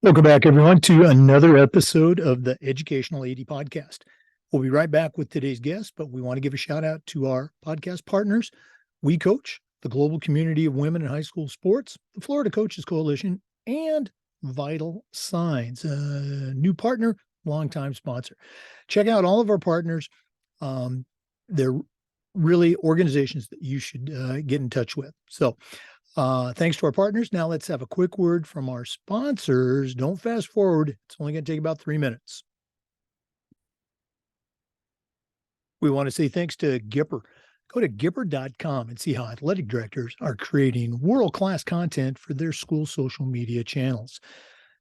Welcome back, everyone, to another episode of the Educational AD Podcast. We'll be right back with today's guest, but we want to give a shout out to our podcast partners, We Coach, the global community of women in high school sports, the Florida Coaches Coalition, and Vital Signs, a new partner, longtime sponsor. Check out all of our partners. They're really organizations that you should get in touch with. So, thanks to our partners. Now let's have a quick word from our sponsors. Don't fast forward. It's only going to take about 3 minutes. We want to say thanks to Gipper. Go to Gipper.com and see how athletic directors are creating world-class content for their school social media channels.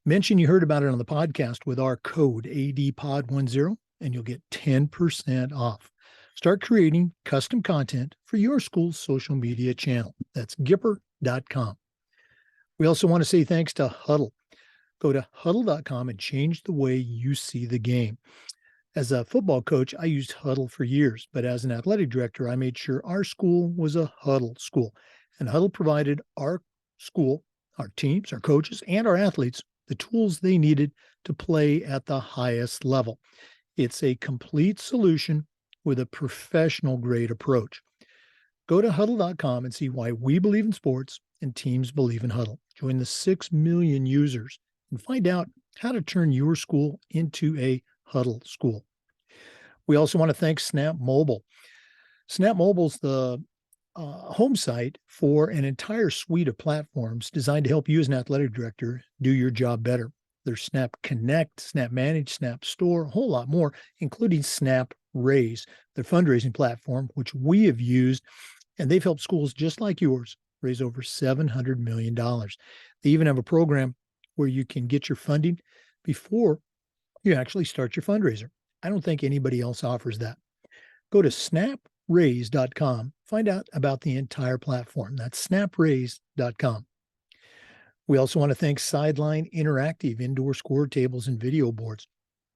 Mention you heard about it on the podcast with our code ADPOD10 and you'll get 10% off. Start creating custom content for your school's social media channel. That's Gipper.com. We also want to say thanks to Huddle. Go to Huddle.com and change the way you see the game. As a football coach, I used Huddle for years, but as an athletic director, I made sure our school was a Huddle school. And Huddle provided our school, our teams, our coaches, and our athletes the tools they needed to play at the highest level. It's a complete solution with a professional grade approach. Go to Huddle.com and see why we believe in sports and teams believe in Huddle. Join the 6 million users and find out how to turn your school into a Huddle school. We also want to thank Snap Mobile. Snap Mobile's the home site for an entire suite of platforms designed to help you as an athletic director do your job better. There's Snap Connect, Snap Manage, Snap Store, a whole lot more, including Snap Raise, their fundraising platform, which we have used, and they've helped schools just like yours raise over $700 million. They even have a program where you can get your funding before you actually start your fundraiser. I don't think anybody else offers that. Go to snapraise.com, find out about the entire platform. That's snapraise.com. We also want to thank Sideline Interactive indoor score tables and video boards.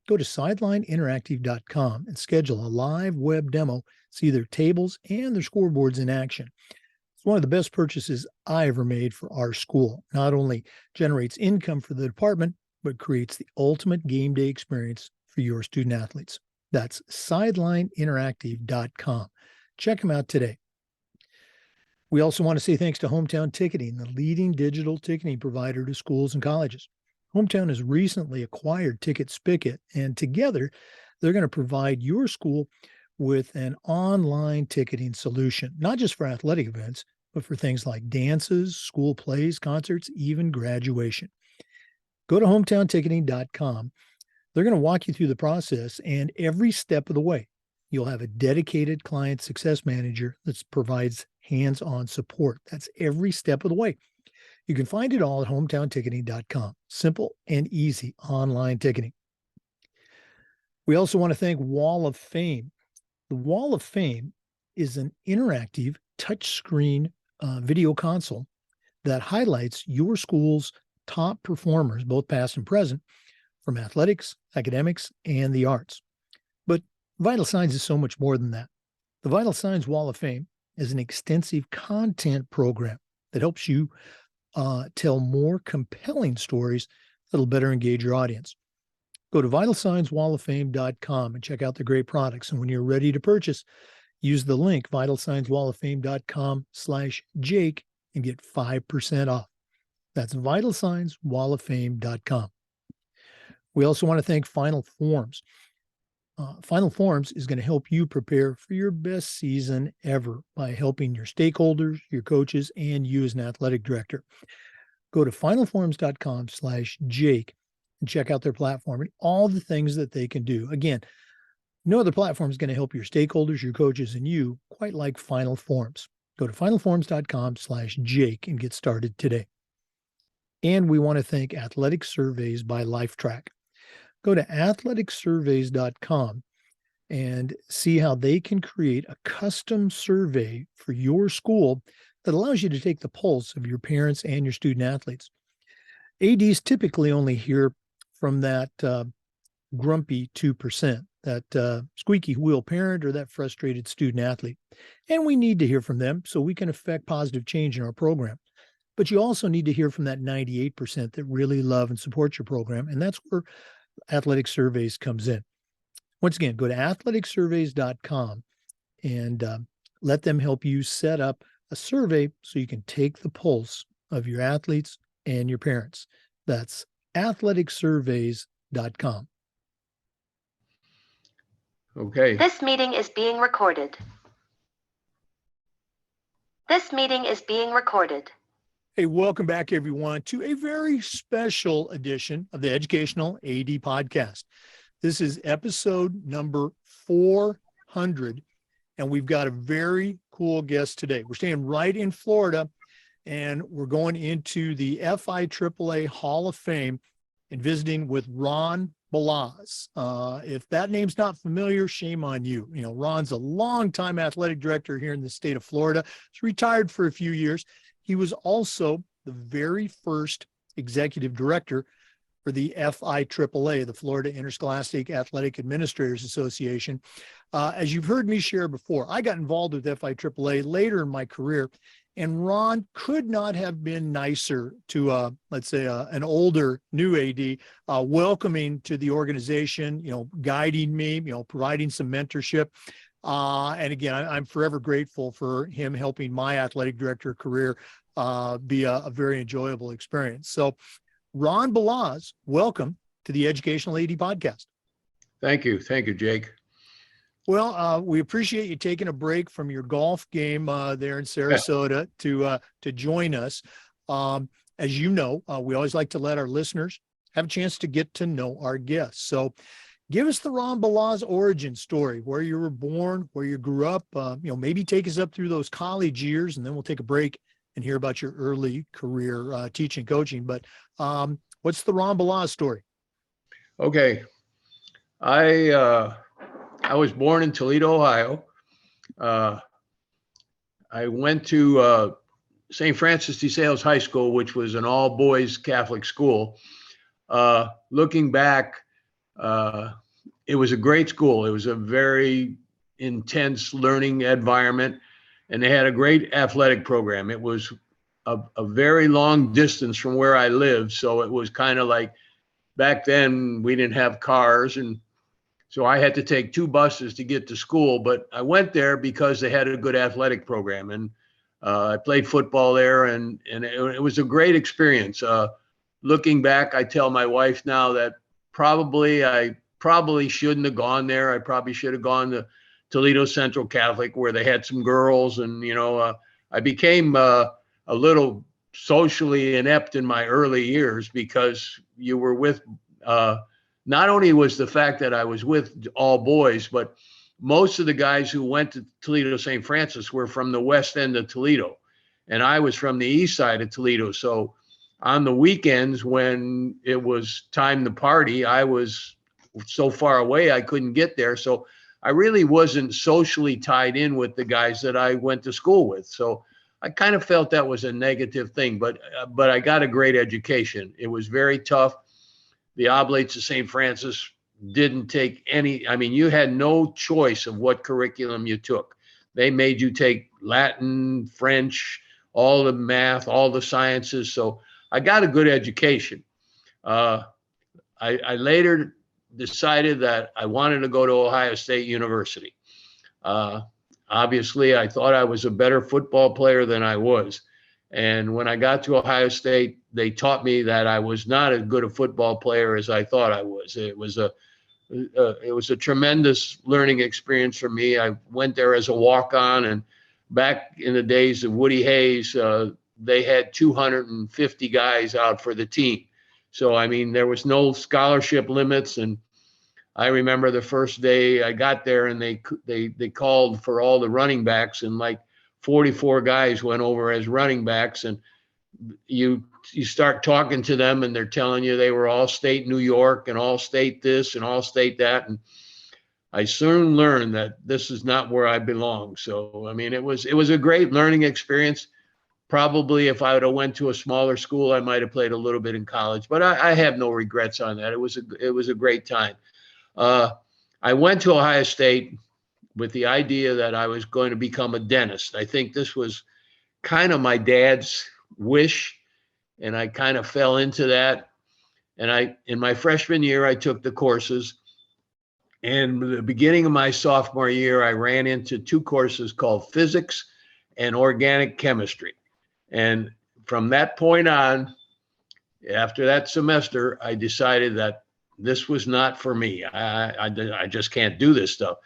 Go to sidelineinteractive.com and schedule a live web demo, see their tables and their scoreboards in action. It's one of the best purchases I ever made for our school. Not only generates income for the department, but creates the ultimate game day experience for your student athletes. That's sidelineinteractive.com. Check them out today. We also want to say thanks to Hometown Ticketing, the leading digital ticketing provider to schools and colleges. Hometown has recently acquired Ticket Spigot, and together they're going to provide your school with an online ticketing solution, not just for athletic events, but for things like dances, school plays, concerts, even graduation. Go to hometownticketing.com. They're going to walk you through the process, and every step of the way, you'll have a dedicated client success manager that provides hands-on support. That's every step of the way. You can find it all at hometownticketing.com. Simple and easy online ticketing. We also want to thank Wall of Fame. The Wall of Fame is an interactive touchscreen video console that highlights your school's top performers, both past and present, from athletics, academics, and the arts. But Vital Signs is so much more than that. The Vital Signs Wall of Fame is an extensive content program that helps you tell more compelling stories that'll better engage your audience. Go to vitalsignswalloffame.com and check out the great products. And when you're ready to purchase, use the link vitalsignswalloffame.com/Jake and get 5% off. That's vitalsignswalloffame.com. We also want to thank Final Forms. Final Forms is going to help you prepare for your best season ever by helping your stakeholders, your coaches, and you as an athletic director. Go to finalforms.com/Jake and check out their platform and all the things that they can do. Again, no other platform is going to help your stakeholders, your coaches, and you quite like Final Forms. Go to finalforms.com/Jake and get started today. And we want to thank Athletic Surveys by LifeTrack. Go to athleticsurveys.com and see how they can create a custom survey for your school that allows you to take the pulse of your parents and your student athletes. ADs typically only hear from that grumpy 2%, that squeaky wheel parent or that frustrated student athlete. And we need to hear from them so we can affect positive change in our program. But you also need to hear from that 98% that really love and support your program. And that's where Athletic Surveys comes in. Once again, go to athleticsurveys.com and let them help you set up a survey so you can take the pulse of your athletes and your parents. That's athleticsurveys.com. Okay. This meeting is being recorded. Hey, welcome back, everyone, to a very special edition of the Educational AD Podcast. This is episode number 400, and we've got a very cool guest today. We're staying right in Florida, and we're going into the FIAAA Hall of Fame and visiting with Ron Balazs. If that name's not familiar, shame on you. You know, Ron's a longtime athletic director here in the state of Florida. He's retired for a few years. He was also the very first executive director for the FIAAA, the Florida Interscholastic Athletic Administrators Association. As you've heard me share before, I got involved with FIAAA later in my career, and Ron could not have been nicer to, let's say, an older new AD, welcoming to the organization, guiding me, providing some mentorship. And again, I'm forever grateful for him helping my athletic director career be a very enjoyable experience. So, Ron Balazs, welcome to the Educational AD Podcast. Thank you. Thank you, Jake. Well, we appreciate you taking a break from your golf game there in Sarasota to join us. As you know, we always like to let our listeners have a chance to get to know our guests. So give us the Ron Balazs origin story, where you were born, where you grew up, maybe take us up through those college years, and then we'll take a break and hear about your early career teaching, coaching. But what's the Ron Balazs story? Okay. I was born in Toledo, Ohio. I went to St. Francis de Sales High School, which was an all-boys Catholic school. Looking back, it was a great school. It was a very intense learning environment, and they had a great athletic program. It was a very long distance from where I lived, so it was kind of like back then we didn't have cars, and so I had to take 2 buses to get to school. But I went there because they had a good athletic program, and I played football there, and it was a great experience. Looking back, I tell my wife now that I probably shouldn't have gone there. I probably should have gone to Toledo Central Catholic, where they had some girls, and I became a little socially inept in my early years because you were with. Not only was the fact that I was with all boys, but most of the guys who went to Toledo St. Francis were from the west end of Toledo, and I was from the east side of Toledo. So on the weekends when it was time to party, I was so far away I couldn't get there. So I really wasn't socially tied in with the guys that I went to school with. So I kind of felt that was a negative thing, but I got a great education. It was very tough. The Oblates of St. Francis didn't take you had no choice of what curriculum you took. They made you take Latin, French, all the math, all the sciences. So I got a good education. I later decided that I wanted to go to Ohio State University. Obviously, I thought I was a better football player than I was. And when I got to Ohio State, they taught me that I was not as good a football player as I thought I was. It was a tremendous learning experience for me. I went there as a walk-on, and back in the days of Woody Hayes, they had 250 guys out for the team. So, there was no scholarship limits. And I remember the first day I got there, and they called for all the running backs, and like 44 guys went over as running backs, and you start talking to them, and they're telling you they were all state New York and all state this and all state that. And I soon learned that this is not where I belong. So, it was a great learning experience. Probably if I would have went to a smaller school, I might have played a little bit in college, but I have no regrets on that. It was a great time. I went to Ohio State with the idea that I was going to become a dentist. I think this was kind of my dad's wish, and I kind of fell into that. And in my freshman year, I took the courses. And the beginning of my sophomore year, I ran into two courses called physics and organic chemistry. And from that point on, after that semester, I decided that this was not for me. I just can't do this stuff.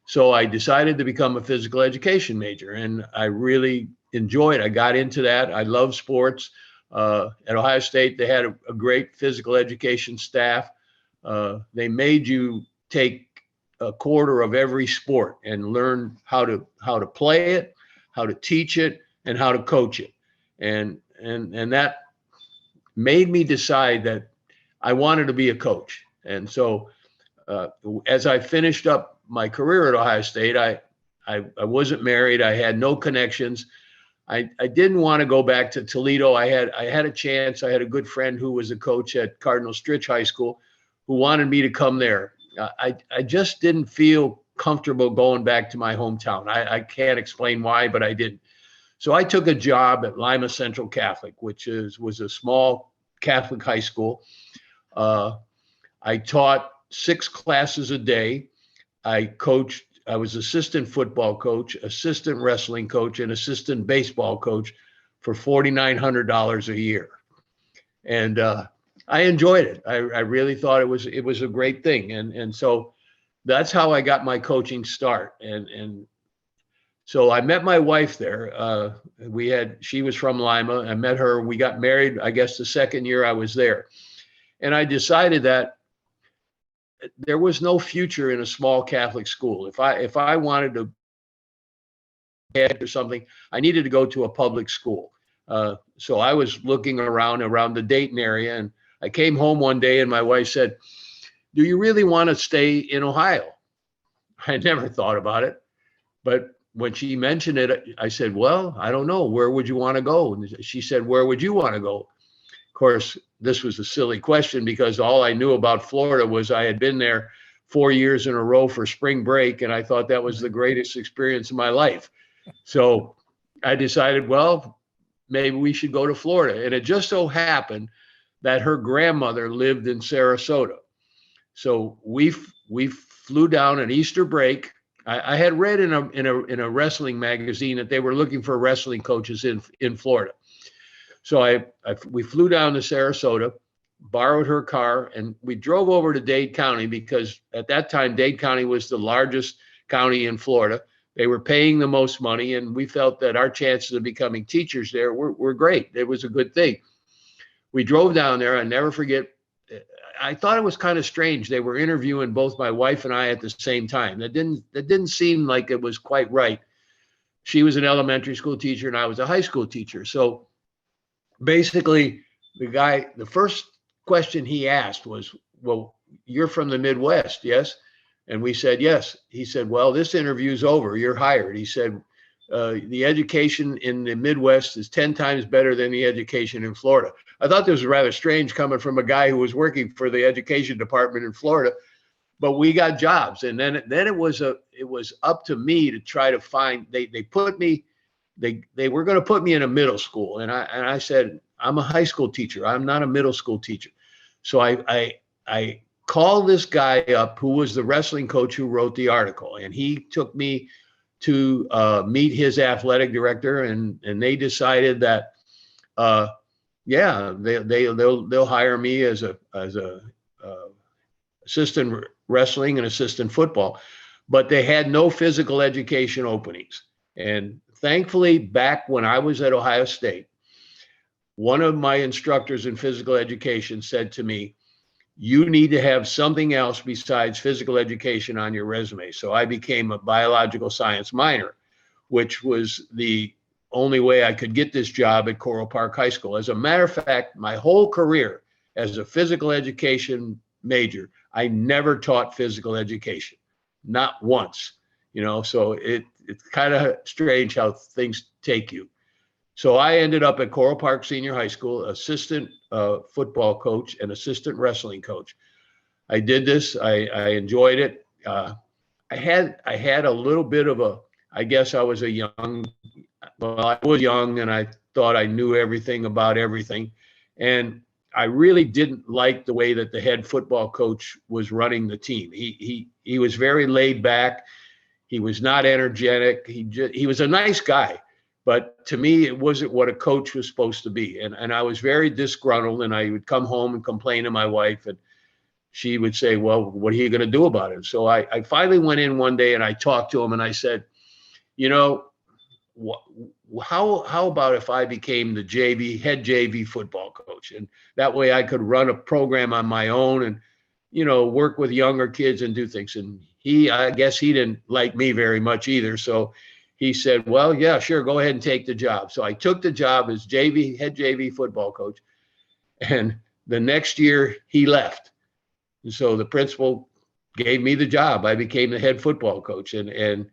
So I decided to become a physical education major, and I really enjoyed it. I got into that. I love sports. At Ohio State, they had a great physical education staff. They made you take a quarter of every sport and learn how to play it, how to teach it, and how to coach it. And that made me decide that I wanted to be a coach. And so as I finished up my career at Ohio State, I wasn't married. I had no connections. I didn't want to go back to Toledo. I had a chance. I had a good friend who was a coach at Cardinal Stritch High School who wanted me to come there. I just didn't feel comfortable going back to my hometown. I can't explain why, but I didn't. So I took a job at Lima Central Catholic, which was a small Catholic high school. I taught 6 classes a day. I was assistant football coach, assistant wrestling coach, and assistant baseball coach for $4,900 a year. And I enjoyed it. I really thought it was a great thing. And so that's how I got my coaching start. And so I met my wife there. She was from Lima. I met her. We got married, I guess, the second year I was there. And I decided that there was no future in a small Catholic school. If I wanted to head or something, I needed to go to a public school. So I was looking around the Dayton area, and I came home one day and my wife said, "Do you really want to stay in Ohio?" I never thought about it, but when she mentioned it, I said, "Well, I don't know. Where would you want to go?" And she said, "Where would you want to go?" Of course, this was a silly question because all I knew about Florida was I had been there 4 years in a row for spring break, and I thought that was the greatest experience of my life. So I decided, well, maybe we should go to Florida. And it just so happened that her grandmother lived in Sarasota. So we flew down on Easter break. I had read in a wrestling magazine that they were looking for wrestling coaches in Florida. So we flew down to Sarasota, borrowed her car, and we drove over to Dade County because at that time, Dade County was the largest county in Florida. They were paying the most money, and we felt that our chances of becoming teachers there were great. It was a good thing. We drove down there. I never forget. I thought it was kind of strange. They were interviewing both my wife and I at the same time. That didn't seem like it was quite right. She was an elementary school teacher and I was a high school teacher. So basically, the first question he asked was, "Well, you're from the Midwest, yes?" And we said, "Yes." He said, "Well, this interview's over. You're hired." He said, "The education in the Midwest is 10 times better than the education in Florida." I thought this was rather strange coming from a guy who was working for the education department in Florida, but we got jobs. And then it was up to me to try to find. They were going to put me in a middle school, and I said, "I'm a high school teacher. I'm not a middle school teacher." So I called this guy up who was the wrestling coach who wrote the article, and he took me to meet his athletic director, and they decided that they'll hire me as a assistant wrestling and assistant football, but they had no physical education openings. And thankfully, back when I was at Ohio State, one of my instructors in physical education said to me, "You need to have something else besides physical education on your resume." So I became a biological science minor, which was the only way I could get this job at Coral Park High School. As a matter of fact, my whole career as a physical education major, I never taught physical education, not once. So it's kind of strange how things take you. So I ended up at Coral Park Senior High School, assistant football coach and assistant wrestling coach. I did this. I enjoyed it. I had a little bit of I guess I was I was young, and I thought I knew everything about everything. And I really didn't like the way that the head football coach was running the team. He was very laid back. He was not energetic. He was a nice guy, but to me, it wasn't what a coach was supposed to be. And I was very disgruntled, and I would come home and complain to my wife, and she would say, well, what are you going to do about it? So I finally went in one day and I talked to him and I said, you know, how about if I became the head JV football coach? And that way I could run a program on my own and, work with younger kids and do things. And I guess he didn't like me very much either. So he said, well, yeah, sure, go ahead and take the job. So I took the job as head JV football coach. And the next year he left. And so the principal gave me the job. I became the head football coach, and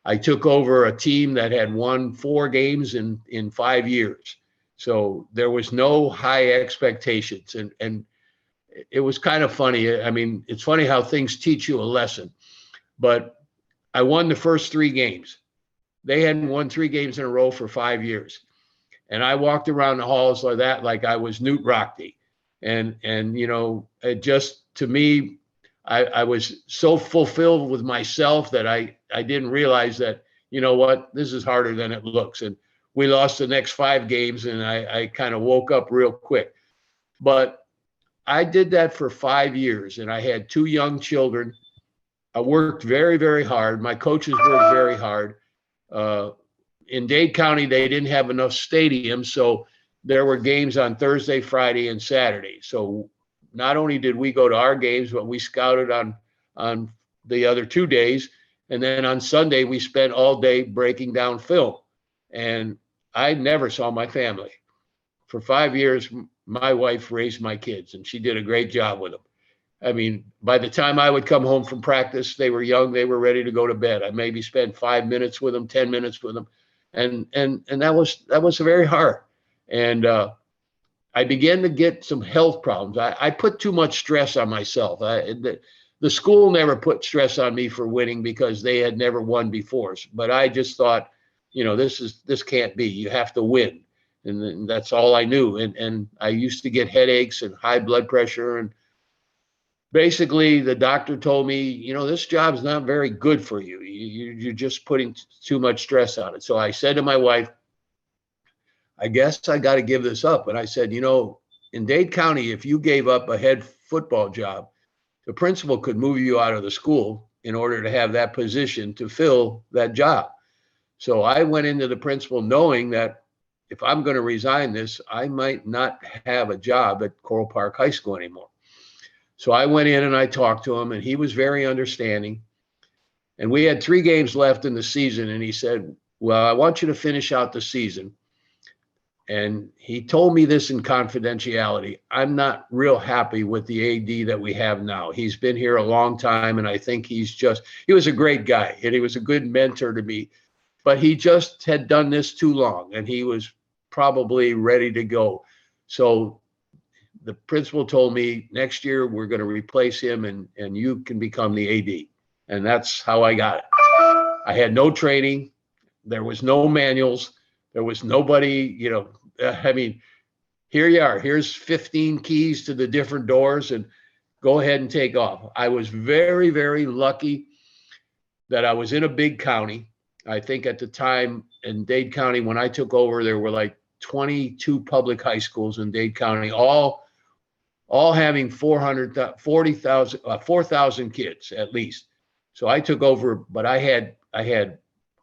I took over a team that had won 4 games in 5 years. So there was no high expectations, and it was kind of funny. I mean, it's funny how things teach you a lesson. But I won the first 3 games. They hadn't won 3 games in a row for 5 years. And I walked around the halls like that, like I was Newt Rockney. And it just, to me, I was so fulfilled with myself that I didn't realize that, you know what, this is harder than it looks. And we lost the next 5 games, and I kind of woke up real quick. But I did that for 5 years, and I had 2 young children. I worked very, very hard. My coaches worked very hard. In Dade County, they didn't have enough stadiums, so there were games on Thursday, Friday, and Saturday. So not only did we go to our games, but we scouted on the other 2 days. And then on Sunday, we spent all day breaking down film. And I never saw my family. For 5 years, my wife raised my kids, and she did a great job with them. I mean, by the time I would come home from practice, they were young, they were ready to go to bed. I maybe spent 5 minutes with them, 10 minutes with them. And that was very hard. And I began to get some health problems. I put too much stress on myself. The school never put stress on me for winning because they had never won before. But I just thought, this can't be. You have to win. And that's all I knew. And I used to get headaches and high blood pressure. And basically the doctor told me, this job's not very good for you. You're just putting too much stress on it. So I said to my wife, I guess I got to give this up. And I said, in Dade County, if you gave up a head football job, the principal could move you out of the school in order to have that position to fill that job. So I went into the principal knowing that if I'm going to resign this, I might not have a job at Coral Park High School anymore. So I went in and I talked to him, and he was very understanding. And we had 3 games left in the season. And he said, well, I want you to finish out the season. And he told me this in confidentiality. I'm not real happy with the AD that we have now. He's been here a long time, and I think he was a great guy, and he was a good mentor to me. But he just had done this too long, and he was probably ready to go. So the principal told me, next year we're going to replace him, and you can become the AD. And that's how I got it. I had no training. There was no manuals. There was nobody, I mean, here you are. Here's 15 keys to the different doors, and go ahead and take off. I was very, very lucky that I was in a big county. I think at the time in Dade County, when I took over, there were like 22 public high schools in Dade County, all having 4,000 kids at least. So I took over, but I had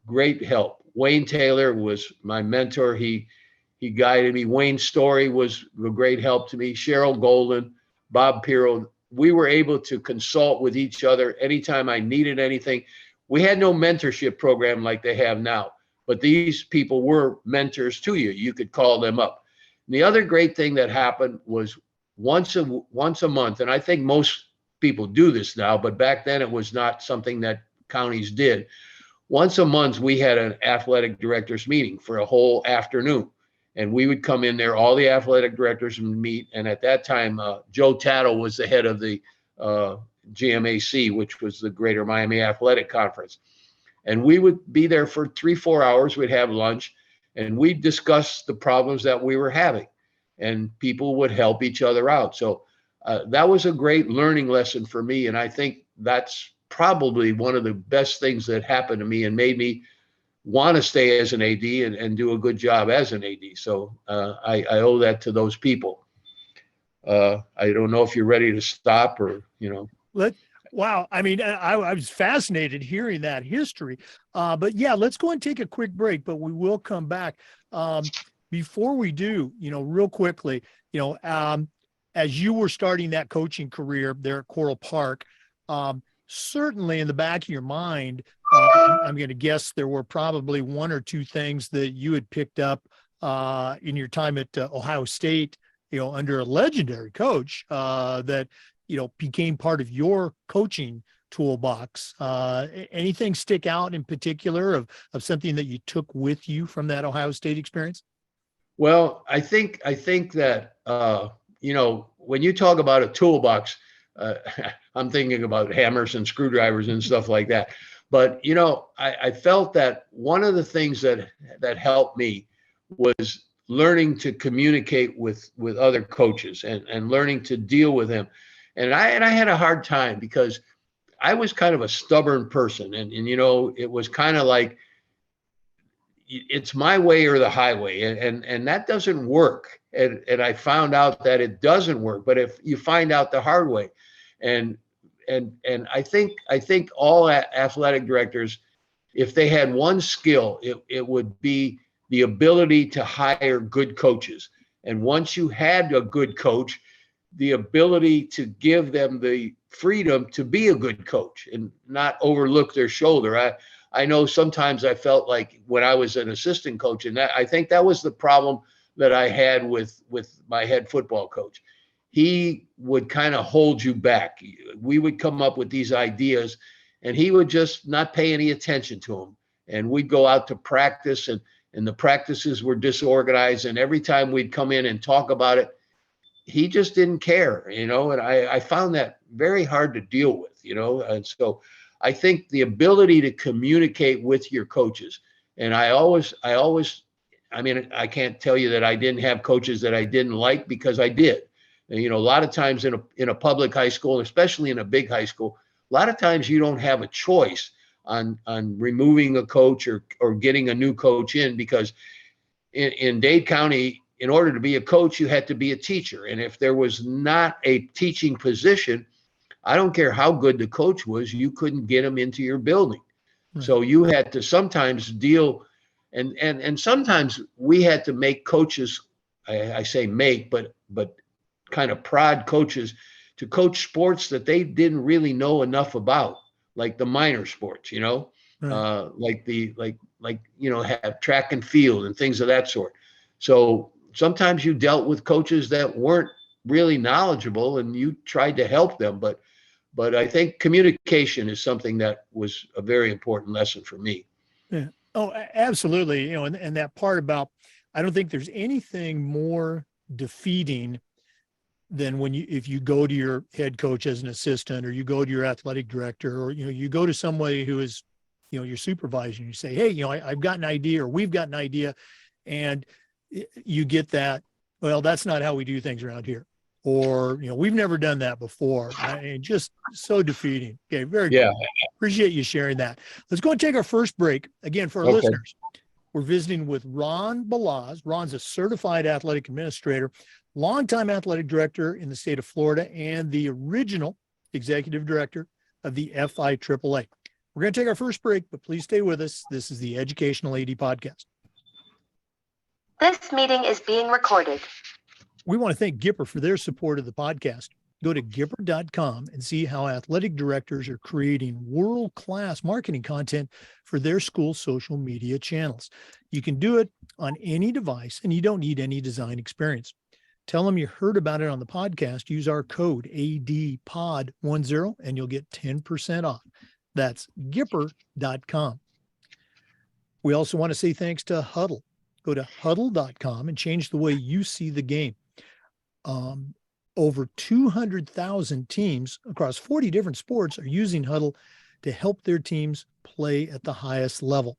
great help. Wayne Taylor was my mentor. He guided me. Wayne Story was a great help to me. Cheryl Golden, Bob Pirro. We were able to consult with each other anytime I needed anything. We had no mentorship program like they have now, but these people were mentors to you. You could call them up. And the other great thing that happened was once a month, and I think most people do this now, but back then it was not something that counties did. Once a month, we had an athletic directors meeting for a whole afternoon. And we would come in there, all the athletic directors would meet. And at that time, Joe Tattle was the head of the GMAC, which was the Greater Miami Athletic Conference. And we would be there for 3-4 hours. We'd have lunch. and we discussed the problems that we were having, and people would help each other out. So that was a great learning lesson for me. And I think that's probably one of the best things that happened to me and made me want to stay as an AD and do a good job as an AD. So I owe that to those people. I don't know if you're ready to stop or, Wow. I mean, I was fascinated hearing that history. But yeah, let's go and take a quick break, but we will come back. Before we do, real quickly, as you were starting that coaching career there at Coral Park, certainly in the back of your mind, I'm going to guess there were probably one or two things that you had picked up in your time at Ohio State, under a legendary coach that, became part of your coaching toolbox. Anything stick out in particular of something that you took with you from that Ohio State experience? Well, I think that, when you talk about a toolbox, I'm thinking about hammers and screwdrivers and stuff like that. But, I felt that one of the things that helped me was learning to communicate with other coaches and learning to deal with them. And I had a hard time because I was kind of a stubborn person. And it was kind of like, it's my way or the highway. And that doesn't work. And I found out that it doesn't work, but if you find out the hard way. And I think all athletic directors, if they had one skill, it would be the ability to hire good coaches. And once you had a good coach, the ability to give them the freedom to be a good coach and not overlook their shoulder. I know sometimes I felt like when I was an assistant coach, and I think that was the problem that I had with my head football coach. He would kind of hold you back. We would come up with these ideas and he would just not pay any attention to them. And we'd go out to practice and the practices were disorganized. And every time we'd come in and talk about it, he just didn't care, and I found that very hard to deal with, and so I think the ability to communicate with your coaches, and I mean, I can't tell you that I didn't have coaches that I didn't like, because I did. And, a lot of times in a public high school, especially in a big high school, a lot of times you don't have a choice on removing a coach or getting a new coach in, because in Dade County, in order to be a coach, you had to be a teacher. And if there was not a teaching position, I don't care how good the coach was, you couldn't get him into your building. Right. So you had to sometimes deal, and sometimes we had to make coaches, I say make, but kind of prod coaches to coach sports that they didn't really know enough about, like the minor sports, right. Have track and field and things of that sort. So sometimes you dealt with coaches that weren't really knowledgeable and you tried to help them. But I think communication is something that was a very important lesson for me. Yeah. Oh, absolutely. And that part about, I don't think there's anything more defeating than if you go to your head coach as an assistant, or you go to your athletic director, or, you go to somebody who is, your supervisor, and you say, hey, I've got an idea, or we've got an idea. And you get that, well, that's not how we do things around here. Or, we've never done that before. Just so defeating. Okay, very cool. Appreciate you sharing that. Let's go and take our first break. Again, for our listeners, we're visiting with Ron Balazs. Ron's a certified athletic administrator, longtime athletic director in the state of Florida, and the original executive director of the FIAAA. We're going to take our first break, but please stay with us. This is the Educational AD Podcast. This meeting is being recorded. We want to thank Gipper for their support of the podcast. Go to Gipper.com and see how athletic directors are creating world-class marketing content for their school social media channels. You can do it on any device, and you don't need any design experience. Tell them you heard about it on the podcast. Use our code ADPOD10 and you'll get 10% off. That's Gipper.com. We also want to say thanks to Huddle. Go to huddle.com and change the way you see the game. Over 200,000 teams across 40 different sports are using Huddle to help their teams play at the highest level.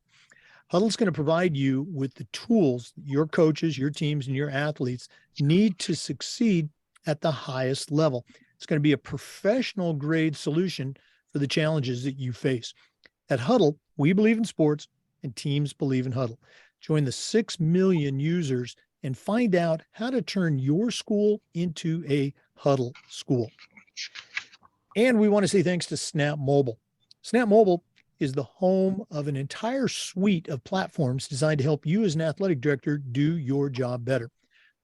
Huddle's going to provide you with the tools that your coaches, your teams, and your athletes need to succeed at the highest level. It's going to be a professional grade solution for the challenges that you face. At Huddle, we believe in sports and teams believe in Huddle. Join the 6 million users and find out how to turn your school into a Huddle school. And we want to say thanks to Snap Mobile. Snap Mobile is the home of an entire suite of platforms designed to help you as an athletic director do your job better.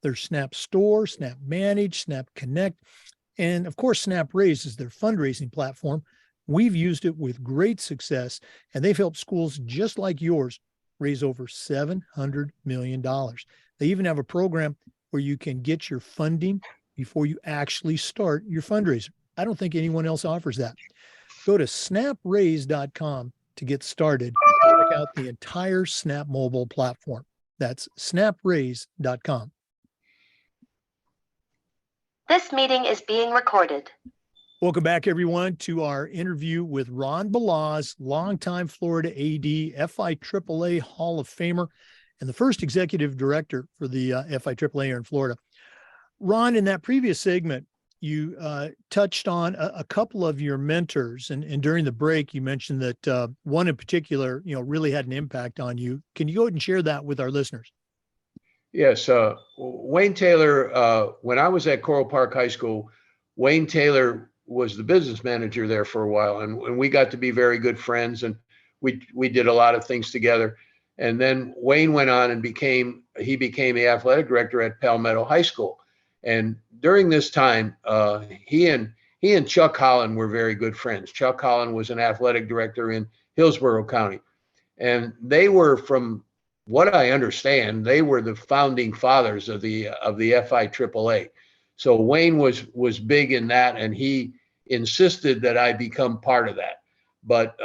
There's Snap Store, Snap Manage, Snap Connect, and of course, Snap Raise is their fundraising platform. We've used it with great success, and they've helped schools just like yours raise over $700 million. They even have a program where you can get your funding before you actually start your fundraiser. I don't think anyone else offers that. Go to snapraise.com to get started. Check out the entire Snap Mobile platform. That's snapraise.com. This meeting is being recorded. Welcome back, everyone, to our interview with Ron Balazs, longtime Florida AD, FIAAA Hall of Famer, and the first executive director for the FIAAA here in Florida. Ron, in that previous segment, you touched on a couple of your mentors, and during the break, you mentioned that one in particular, really had an impact on you. Can you go ahead and share that with our listeners? Yes, Wayne Taylor, when I was at Coral Park High School, Wayne Taylor was the business manager there for a while, and we got to be very good friends, and we did a lot of things together. And then Wayne went on and became the athletic director at Palmetto High School. And during this time, he and Chuck Holland were very good friends. Chuck Holland was an athletic director in Hillsborough County, and they were, from what I understand, they were the founding fathers of the FIAAA. So Wayne was big in that, and he insisted that I become part of that. But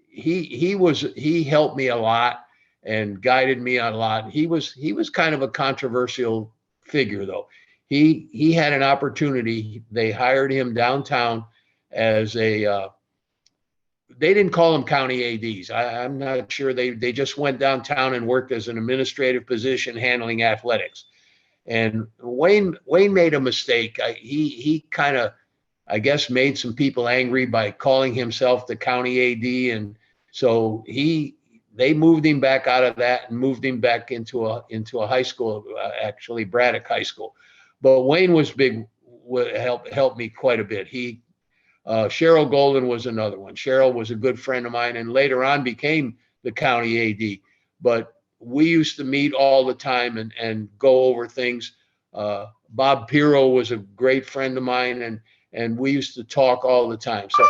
he helped me a lot and guided me a lot. He was kind of a controversial figure, though. He had an opportunity. They hired him downtown as a they didn't call them county ADs. I'm not sure. They just went downtown and worked as an administrative position handling athletics. And Wayne made a mistake. He kind of, I guess, made some people angry by calling himself the county AD, and so they moved him back out of that and moved him back into a high school, actually Braddock High School. But Wayne was big, helped me quite a bit. Cheryl Golden was another one. Cheryl was a good friend of mine, and later on became the county AD. But we used to meet all the time and go over things. Bob Pirro was a great friend of mine, and we used to talk all the time. So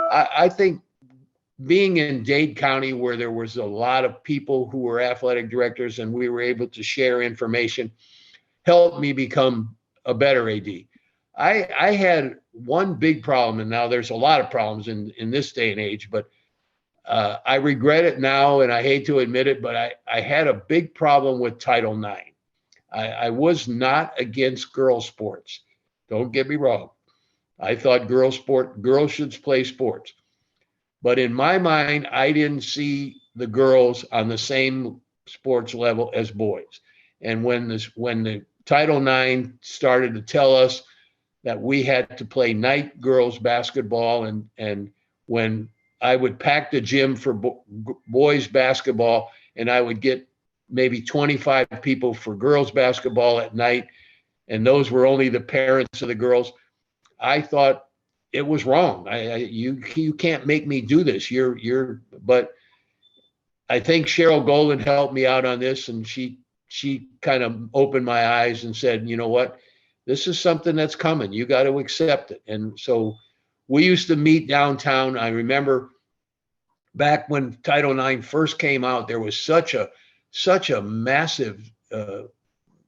I think being in Dade County, where there was a lot of people who were athletic directors and we were able to share information, helped me become a better AD. I had one big problem, and now there's a lot of problems in this day and age, but I regret it now, and I hate to admit it, but I had a big problem with Title IX. I was not against girls' sports. Don't get me wrong. I thought girls should play sports. But in my mind, I didn't see the girls on the same sports level as boys. And when the Title IX started to tell us that we had to play night girls basketball, and when I would pack the gym for boys basketball, and I would get maybe 25 people for girls basketball at night, and those were only the parents of the girls, I thought it was wrong. You can't make me do this. But I think Cheryl Golden helped me out on this, and she kind of opened my eyes and said, you know what, this is something that's coming. You got to accept it. And so we used to meet downtown. I remember back when Title IX first came out, there was such a massive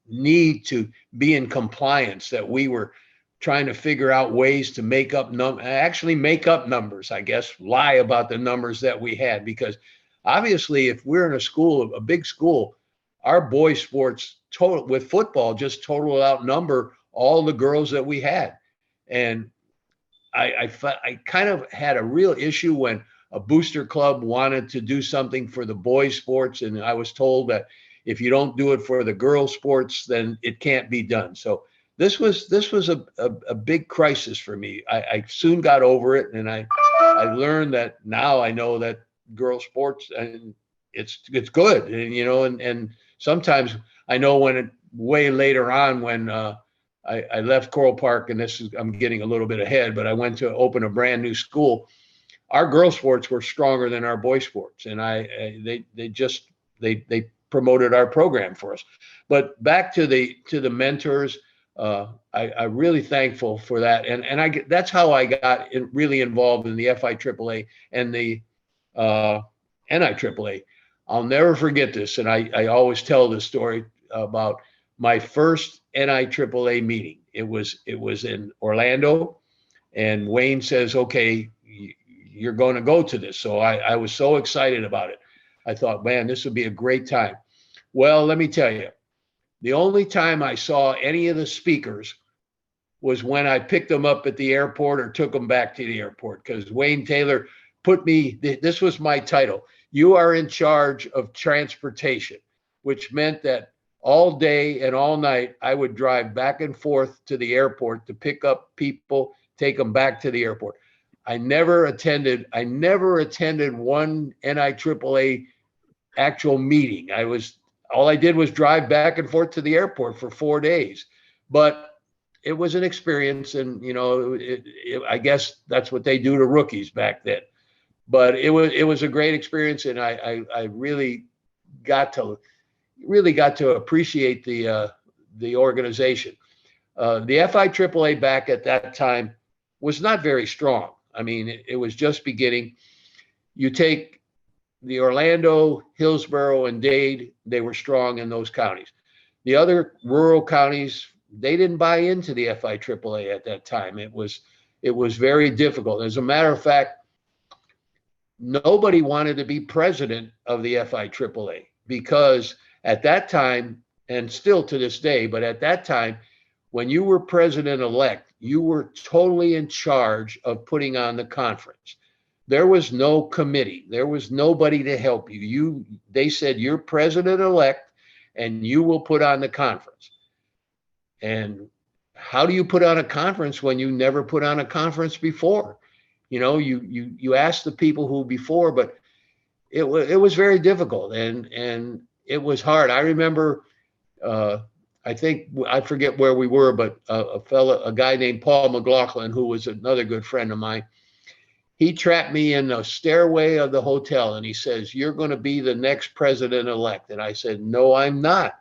need to be in compliance that we were trying to figure out ways to make up numbers, I guess, lie about the numbers that we had. Because obviously, if we're in a school, a big school, our boys' sports with football just total outnumber all the girls that we had. And I kind of had a real issue when a booster club wanted to do something for the boys sports. And I was told that if you don't do it for the girls sports, then it can't be done. So this was a big crisis for me. I soon got over it, and I learned that now I know that girls sports, and it's good. And, you know, and sometimes I know when it way later on when I left Coral Park, and I'm getting a little bit ahead, but I went to open a brand new school. Our girls sports were stronger than our boys sports, and they promoted our program for us. But back to the mentors, I'm really thankful for that, and that's how I got really involved in the FIAAA and the NIAAA. I'll never forget this, and I always tell this story about my first NIAAA meeting. It was in Orlando, and Wayne says, "Okay, you're going to go to this." So I was so excited about it. I thought, man, this would be a great time. Well, let me tell you, the only time I saw any of the speakers was when I picked them up at the airport or took them back to the airport, because Wayne Taylor put me, this was my title: you are in charge of transportation, which meant that all day and all night I would drive back and forth to the airport to pick up people, take them back to the airport. I never attended one NIAAA actual meeting. All I did was drive back and forth to the airport for 4 days, but it was an experience. And, you know, I guess that's what they do to rookies back then, but it was a great experience. And I really got to appreciate the organization. The FIAAA back at that time was not very strong. I mean, it was just beginning. You take the Orlando, Hillsborough, and Dade, they were strong in those counties. The other rural counties, they didn't buy into the FIAAA at that time. It was very difficult. As a matter of fact, nobody wanted to be president of the FIAAA, because at that time, and still to this day, but at that time, when you were president-elect, you were totally in charge of putting on the conference. There was no committee. There was nobody to help you. They said, you're president-elect and you will put on the conference. And how do you put on a conference when you never put on a conference before? You know, you ask the people who before, but it was very difficult, and it was hard. I remember, I forget where we were, but a guy named Paul McLaughlin, who was another good friend of mine, he trapped me in the stairway of the hotel, and he says, "You're going to be the next president-elect." And I said, "No, I'm not."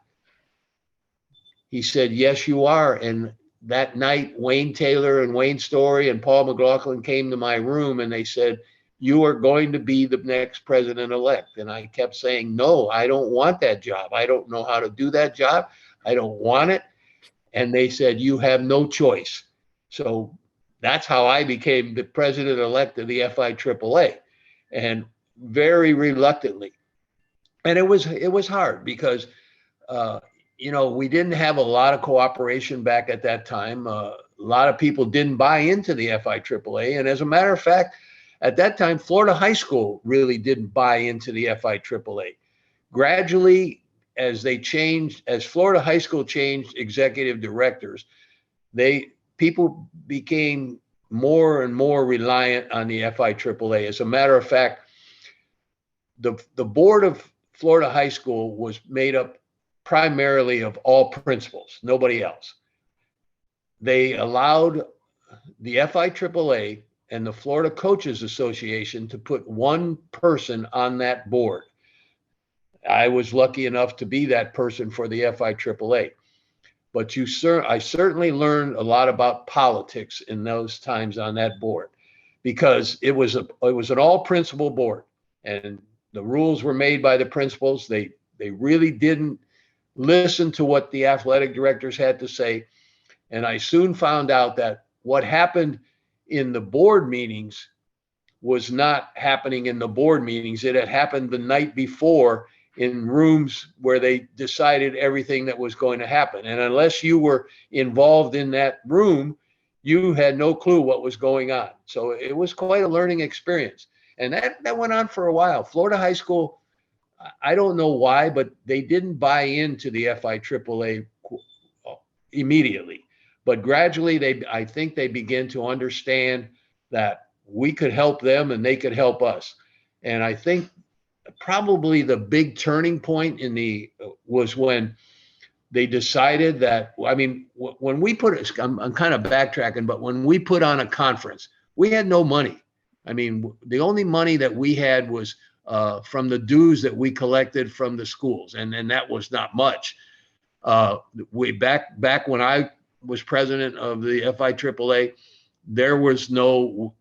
He said, "Yes, you are." And that night, Wayne Taylor and Wayne Story and Paul McLaughlin came to my room, and they said, "You are going to be the next president-elect." And I kept saying, "No, I don't want that job. I don't know how to do that job. I don't want it." And they said, "You have no choice." So that's how I became the president-elect of the FIAAA, and very reluctantly. And it was hard because, you know, we didn't have a lot of cooperation back at that time. A lot of people didn't buy into the FIAAA. And as a matter of fact, at that time, Florida high school really didn't buy into the FIAAA. Gradually, as Florida high school changed executive directors, people became more and more reliant on the FIAAA. As a matter of fact, the board of Florida high school was made up primarily of all principals, nobody else. They allowed the FIAAA and the Florida Coaches Association to put one person on that board. I was lucky enough to be that person for the FIAAA. But I certainly learned a lot about politics in those times on that board, because it was an all principal board, and the rules were made by the principals. They really didn't listen to what the athletic directors had to say. And I soon found out that what happened in the board meetings was not happening in the board meetings. It had happened the night before in rooms where they decided everything that was going to happen. And unless you were involved in that room, you had no clue what was going on. So it was quite a learning experience. And that went on for a while. Florida high school, I don't know why, but they didn't buy into the FIAAA immediately. But gradually, I think they began to understand that we could help them and they could help us. And I think probably the big turning point was when they decided that, I mean, when we I'm kind of backtracking, but when we put on a conference, we had no money. I mean, the only money that we had was from the dues that we collected from the schools, and that was not much. Way back when I was president of the FIAAA,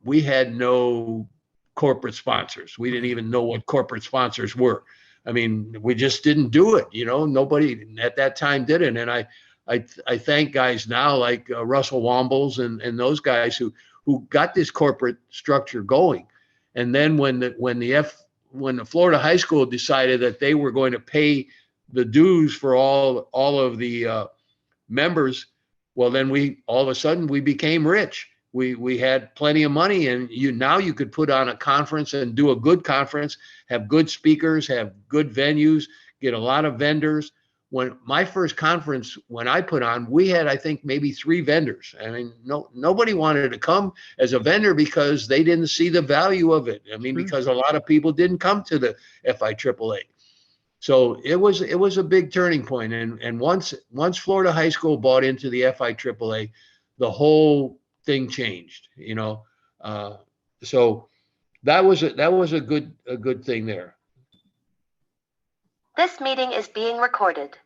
we had no corporate sponsors. We didn't even know what corporate sponsors were. I mean, we just didn't do it. Nobody at that time did it. And I thank guys now like Russell Wombles and those guys who got this corporate structure going. And then when the Florida high school decided that they were going to pay the dues for all of the members, well, then all of a sudden we became rich. We had plenty of money, and you could put on a conference and do a good conference, have good speakers, have good venues, get a lot of vendors. When my first conference, when I put on, we had, I think, maybe 3 vendors. I mean, nobody wanted to come as a vendor because they didn't see the value of it. I mean, because a lot of people didn't come to the FIAAA. So it was a big turning point. And once Florida high school bought into the FIAAA, the whole thing changed, so that was a good thing there. This meeting is being recorded.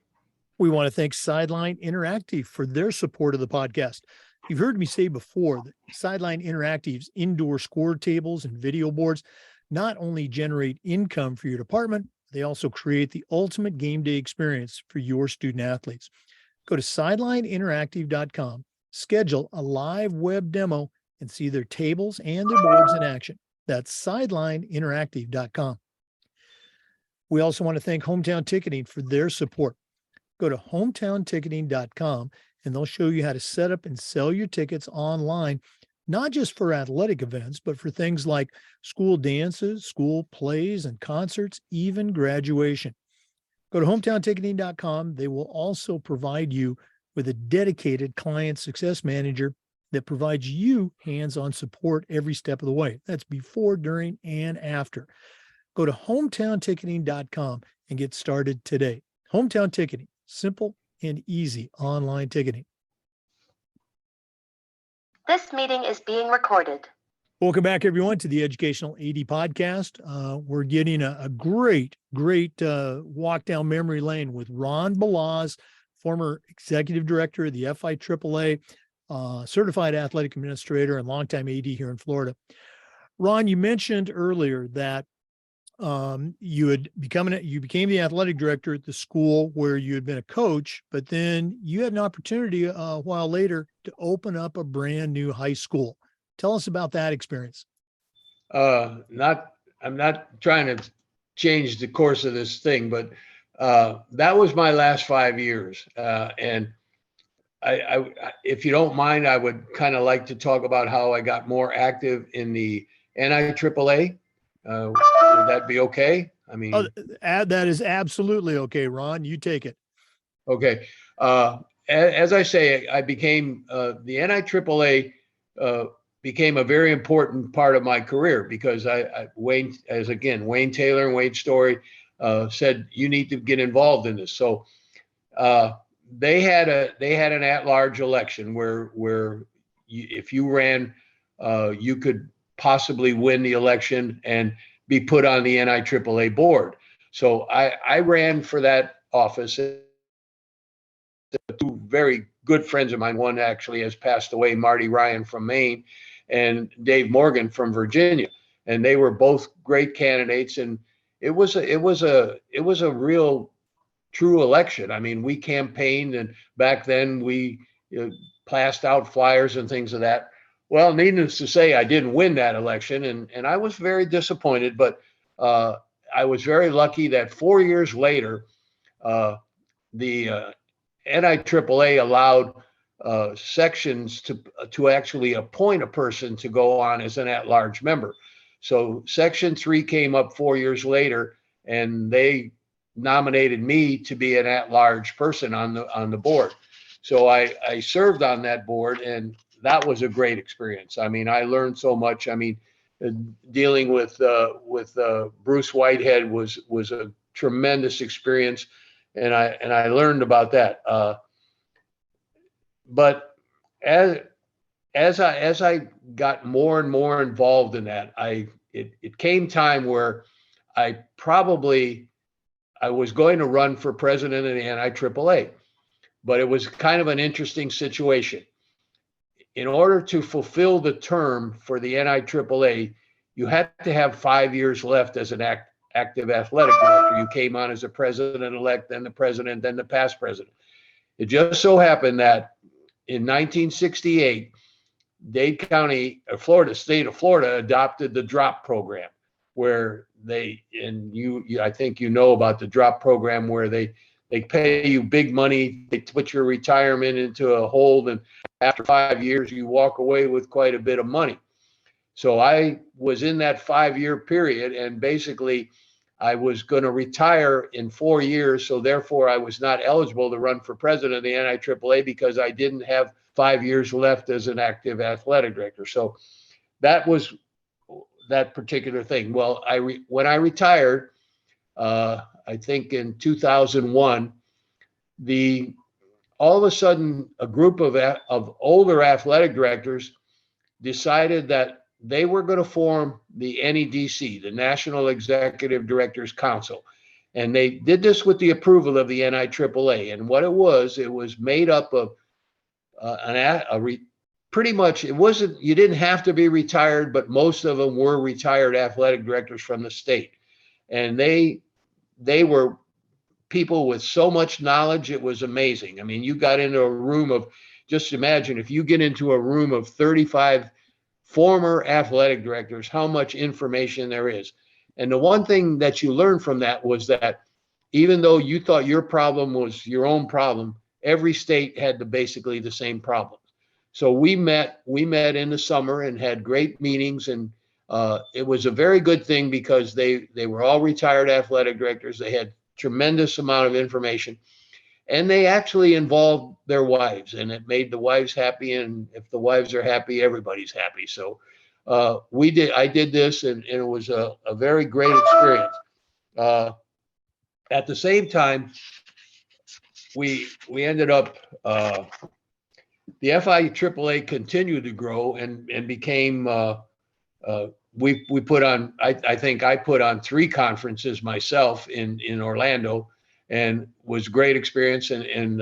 We want to thank Sideline Interactive for their support of the podcast. You've heard me say before that Sideline Interactive's indoor score tables and video boards not only generate income for your department, they also create the ultimate game day experience for your student athletes. Go to sidelineinteractive.com. Schedule a live web demo and see their tables and their boards in action. That's sidelineinteractive.com. We also want to thank Hometown Ticketing for their support. Go to hometownticketing.com and they'll show you how to set up and sell your tickets online, not just for athletic events, but for things like school dances, school plays and concerts, even graduation. Go to hometownticketing.com. They will also provide you with a dedicated client success manager that provides you hands-on support every step of the way. That's before, during, and after. Go to hometownticketing.com and get started today. Hometown Ticketing, simple and easy online ticketing. This meeting is being recorded. Welcome back, everyone, to the Educational AD Podcast. We're getting a great walk down memory lane with Ron Balazs, former executive director of the FIAAA, certified athletic administrator and longtime AD here in Florida. Ron, you mentioned earlier that you became the athletic director at the school where you had been a coach, but then you had an opportunity a while later to open up a brand new high school. Tell us about that experience. I'm not trying to change the course of this thing, but that was my last 5 years. And I, if you don't mind, I would kind of like to talk about how I got more active in the NIAAA. Would that be okay? I mean, that is absolutely okay, Ron. You take it. Okay. As I say, I became the NIAAA became a very important part of my career because Wayne Taylor and Wade Story said you need to get involved in this. So they had an at-large election where if you ran, you could possibly win the election and be put on the NIAAA board. So I ran for that office. Two very good friends of mine, one actually has passed away, Marty Ryan from Maine and Dave Morgan from Virginia. And they were both great candidates. And it was a real true election. I mean, we campaigned, and back then we passed out flyers and things of that. Well, needless to say, I didn't win that election, and I was very disappointed, but I was very lucky that 4 years later, the NIAAA allowed sections to actually appoint a person to go on as an at-large member. So Section 3 came up 4 years later, and they nominated me to be an at-large person on the board. So I served on that board, and that was a great experience. I mean, I learned so much. I mean, dealing with Bruce Whitehead was a tremendous experience, and I learned about that. But as I got more and more involved in that, it came time where I was going to run for president of the NIAAA, but it was kind of an interesting situation. In order to fulfill the term for the NIAAA, you had to have 5 years left as an active athletic director. You came on as a president-elect, then the president, then the past president. It just so happened that in 1968, Dade County, state of Florida, adopted the DROP program, where I think you know about the DROP program, where they pay you big money, they put your retirement into a hold, and after 5 years, you walk away with quite a bit of money. So I was in that 5-year period, and basically I was going to retire in 4 years. So therefore I was not eligible to run for president of the NIAAA because I didn't have 5 years left as an active athletic director. So that was that particular thing. Well, when I retired, I think in 2001, all of a sudden a group of older athletic directors decided that they were going to form the NEDC, the National Executive Directors Council. And they did this with the approval of the NIAAA. And what it was made up of pretty much, you didn't have to be retired, but most of them were retired athletic directors from the state. And they were people with so much knowledge, it was amazing. I mean, you got into a room of, just imagine if you get into a room of 35 former athletic directors, how much information there is. And the one thing that you learned from that was that even though you thought your problem was your own problem, every state had basically the same problem. So we met in the summer and had great meetings, and it was a very good thing because they were all retired athletic directors. They had tremendous amount of information, and they actually involved their wives, and it made the wives happy. And if the wives are happy, everybody's happy. So I did this, and it was a very great experience. At the same time, we ended up, the FIAAA continued to grow and became, we put on, I think I put on 3 conferences myself in Orlando, and was great experience, and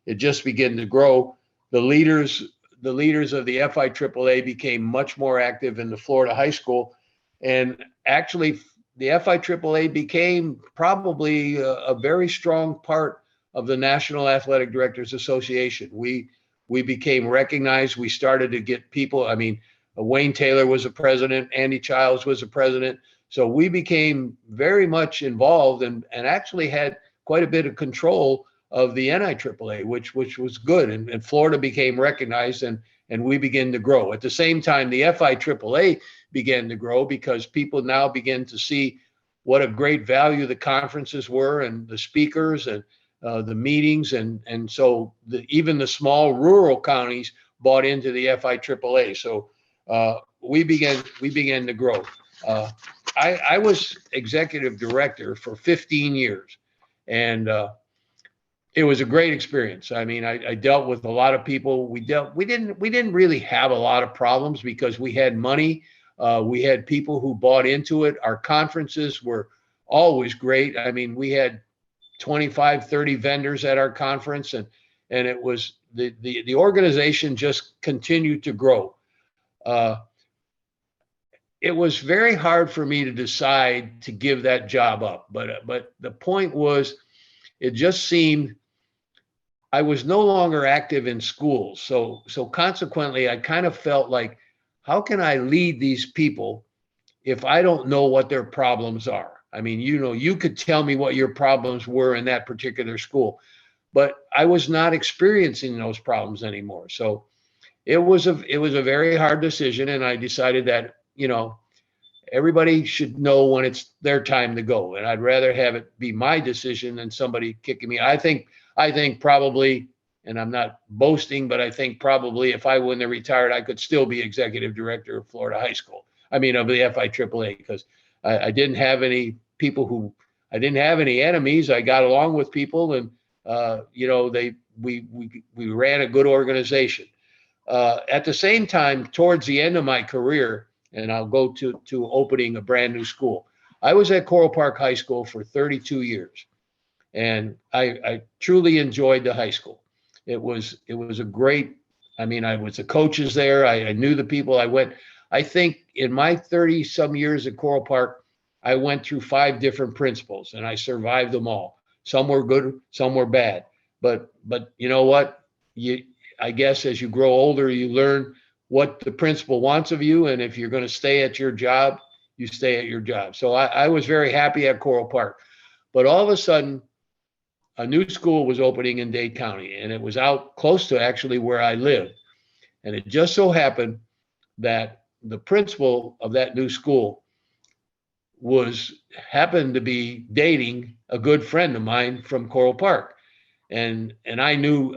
it just began to grow. The leaders of the FIAAA became much more active in the Florida high school, and actually the FIAAA became probably a very strong part of the National Athletic Directors Association. We became recognized. We started to get people. I mean, Wayne Taylor was a president. Andy Childs was a president. So we became very much involved and actually had quite a bit of control of the NIAAA, which was good. And Florida became recognized, and we began to grow. At the same time, the FIAAA began to grow because people now begin to see what a great value the conferences were, and the speakers, and the meetings, and so even the small rural counties bought into the FIAAA. So we began to grow. I was executive director for 15 years, and it was a great experience. I mean, I dealt with a lot of people. We didn't really have a lot of problems because we had money. We had people who bought into it. Our conferences were always great. I mean, we had 25, 30 vendors at our conference, and it was the organization just continued to grow. It was very hard for me to decide to give that job up, but the point was, it just seemed I was no longer active in schools. So consequently, I kind of felt like, how can I lead these people if I don't know what their problems are? I mean, you could tell me what your problems were in that particular school, but I was not experiencing those problems anymore. So it was a very hard decision. And I decided that, everybody should know when it's their time to go. And I'd rather have it be my decision than somebody kicking me. I think probably, and I'm not boasting, but I think probably if I wouldn't have retired, I could still be executive director of Florida High School. I mean, of the FIAAA, because I didn't have any people I didn't have any enemies. I got along with people, and we ran a good organization. At the same time, towards the end of my career, and I'll go to opening a brand new school. I was at Coral Park High School for 32 years, and I truly enjoyed the high school. It was a great. I mean, I was the coaches there. I knew the people. I think in my 30 some years at Coral Park, I went through 5 different principals, and I survived them all. Some were good, some were bad. But you know what? I guess as you grow older, you learn what the principal wants of you, and if you're going to stay at your job, you stay at your job. So I was very happy at Coral Park. But all of a sudden, a new school was opening in Dade County, and it was out close to actually where I lived. And it just so happened that the principal of that new school happened to be dating a good friend of mine from Coral Park. And I knew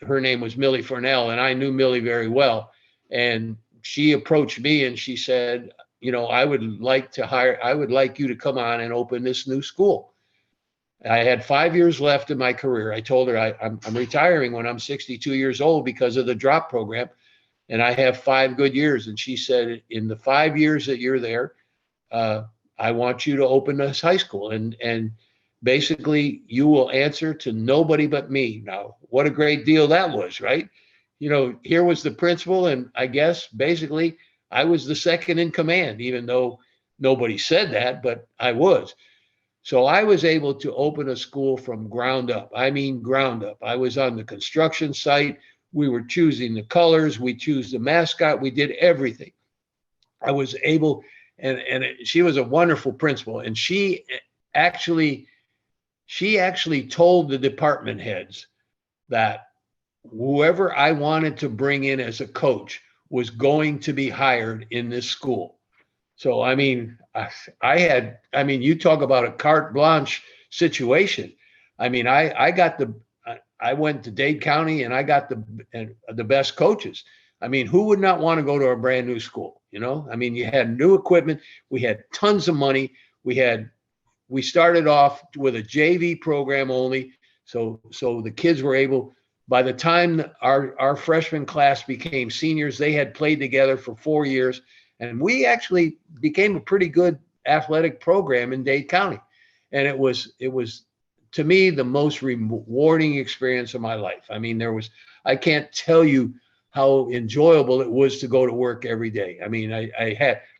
her name was Millie Furnell, and I knew Millie very well. And she approached me and she said, I would like you to come on and open this new school. I had 5 years left in my career. I told her I'm retiring when I'm 62 years old because of the drop program, and I have 5 good years. And she said, in the 5 years that you're there, I want you to open this high school, and basically you will answer to nobody but me. Now, what a great deal that was, right? Here was the principal, and I guess basically I was the second in command, even though nobody said that, but I was. So I was able to open a school from ground up. I mean, ground up. I was on the construction site. We were choosing the colors. We chose the mascot. We did everything. I was able, and she was a wonderful principal. And she actually told the department heads that whoever I wanted to bring in as a coach was going to be hired in this school. So, I mean, you talk about a carte blanche situation. I mean, I went to Dade County and I got the best coaches. I mean, who would not want to go to a brand new school? I mean, you had new equipment. We had tons of money. We started off with a JV program only. So the kids were able, by the time our freshman class became seniors, they had played together for 4 years. And we actually became a pretty good athletic program in Dade County. And it was, to me, the most rewarding experience of my life. I mean, I can't tell you how enjoyable it was to go to work every day. I mean,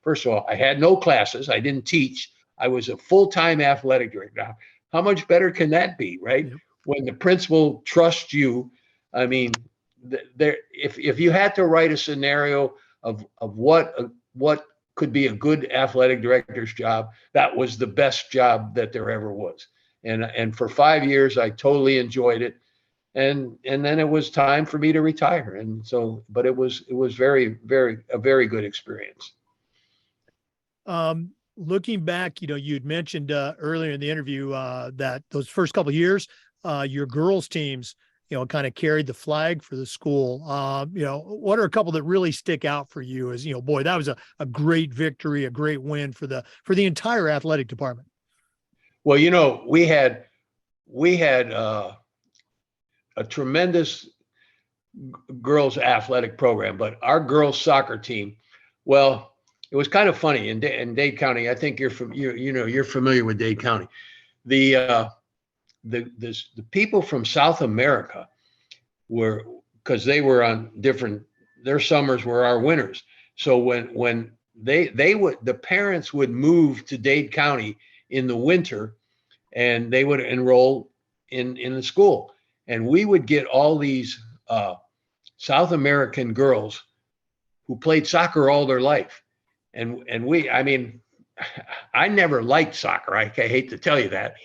first of all, I had no classes. I didn't teach. I was a full-time athletic director. Now, how much better can that be, right? Yep. When the principal trusts you, I mean, if you had to write a scenario of what could be a good athletic director's job, that was the best job that there ever was. And for 5 years, I totally enjoyed it. And then it was time for me to retire. And so, but it was very, very, a very good experience. Looking back, you'd mentioned earlier in the interview that those first couple of years, your girls teams, kind of carried the flag for the school. What are a couple that really stick out for you as, boy, that was a great victory, a great win for the entire athletic department? Well, we had a tremendous girls athletic program, but our girls soccer team, well, it was kind of funny in Dade County. I think you're familiar with Dade County. The people from South America because they were on their summers were our winters. So when the parents would move to Dade County in the winter, and they would enroll in the school, and we would get all these South American girls who played soccer all their life. And I never liked soccer. I hate to tell you that.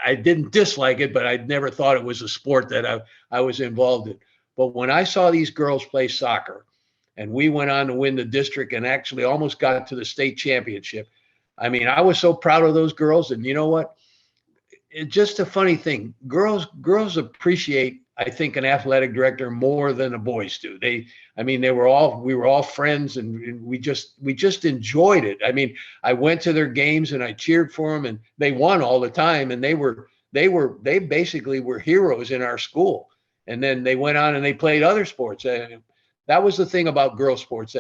I didn't dislike it, but I never thought it was a sport that I was involved in. But when I saw these girls play soccer, and we went on to win the district and actually almost got to the state championship. I mean, I was so proud of those girls. And you know what? It's just a funny thing. Girls appreciate, I think, an athletic director more than the boys do. We were all friends, and we just enjoyed it. I mean, I went to their games and I cheered for them, and they won all the time. And they basically were heroes in our school. And then they went on and they played other sports. That was the thing about girls sports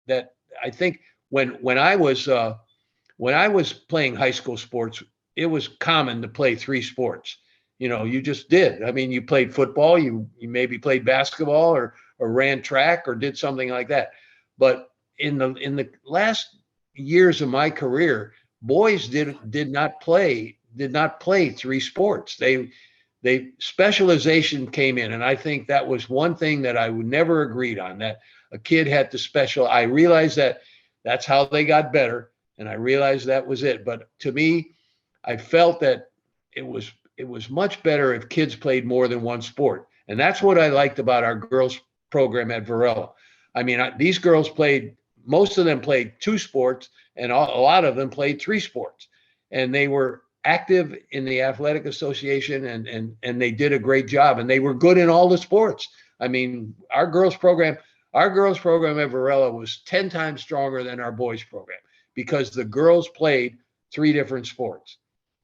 that I think when I was playing high school sports, it was common to play 3 sports. You just did. I mean, you played football, you maybe played basketball or ran track or did something like that. But in the last years of my career, boys did not play 3 sports. They specialization came in, and I think that was one thing that I would never agreed on, that a kid had to special. I realized that that's how they got better, and I realized that was it. But to me, I felt that it was much better if kids played more than one sport. And that's what I liked about our girls program at Varela. I mean, these girls most of them played 2 sports, and a lot of them played 3 sports. And they were active in the athletic association, and they did a great job, and they were good in all the sports. I mean, our girls program at Varela was 10 times stronger than our boys program because the girls played 3 different sports.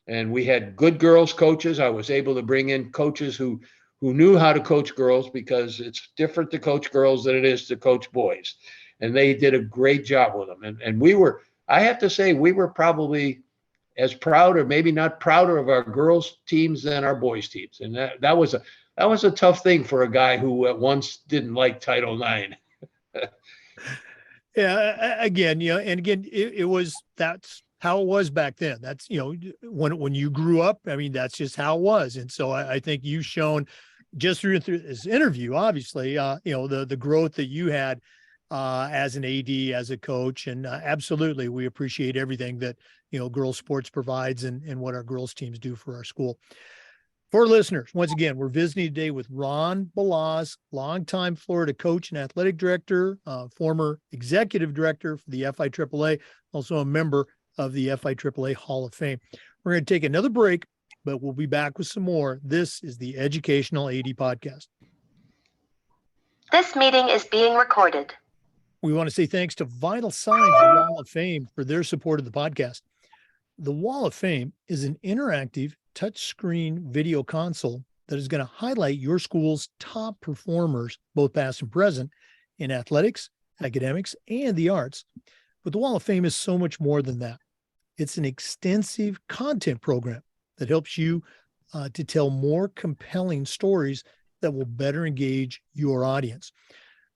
And we had good girls coaches. I was able to bring in coaches who knew how to coach girls, because it's different to coach girls than it is to coach boys. And they did a great job with them. And I have to say, we were probably as proud, or maybe not prouder, of our girls teams than our boys teams. And that was a tough thing for a guy who at once didn't like Title IX. Yeah, again, that's how it was back then. That's, when you grew up, I mean, that's just how it was. And so I think you've shown just through this interview, obviously, the growth that you had as an AD, as a coach. And absolutely, we appreciate everything that, girls sports provides and what our girls teams do for our school. For listeners, once again, we're visiting today with Ron Balazs, longtime Florida coach and athletic director, former executive director for the FIAAA, also a member of the FIAAA Hall of Fame. We're going to take another break, but we'll be back with some more. This is the Educational AD Podcast. This meeting is being recorded. We want to say thanks to Vital Signs Wall of Fame for their support of the podcast. The Wall of Fame is an interactive touchscreen video console that is going to highlight your school's top performers, both past and present, in athletics, academics, and the arts. But the Wall of Fame is so much more than that. It's an extensive content program that helps you to tell more compelling stories that will better engage your audience.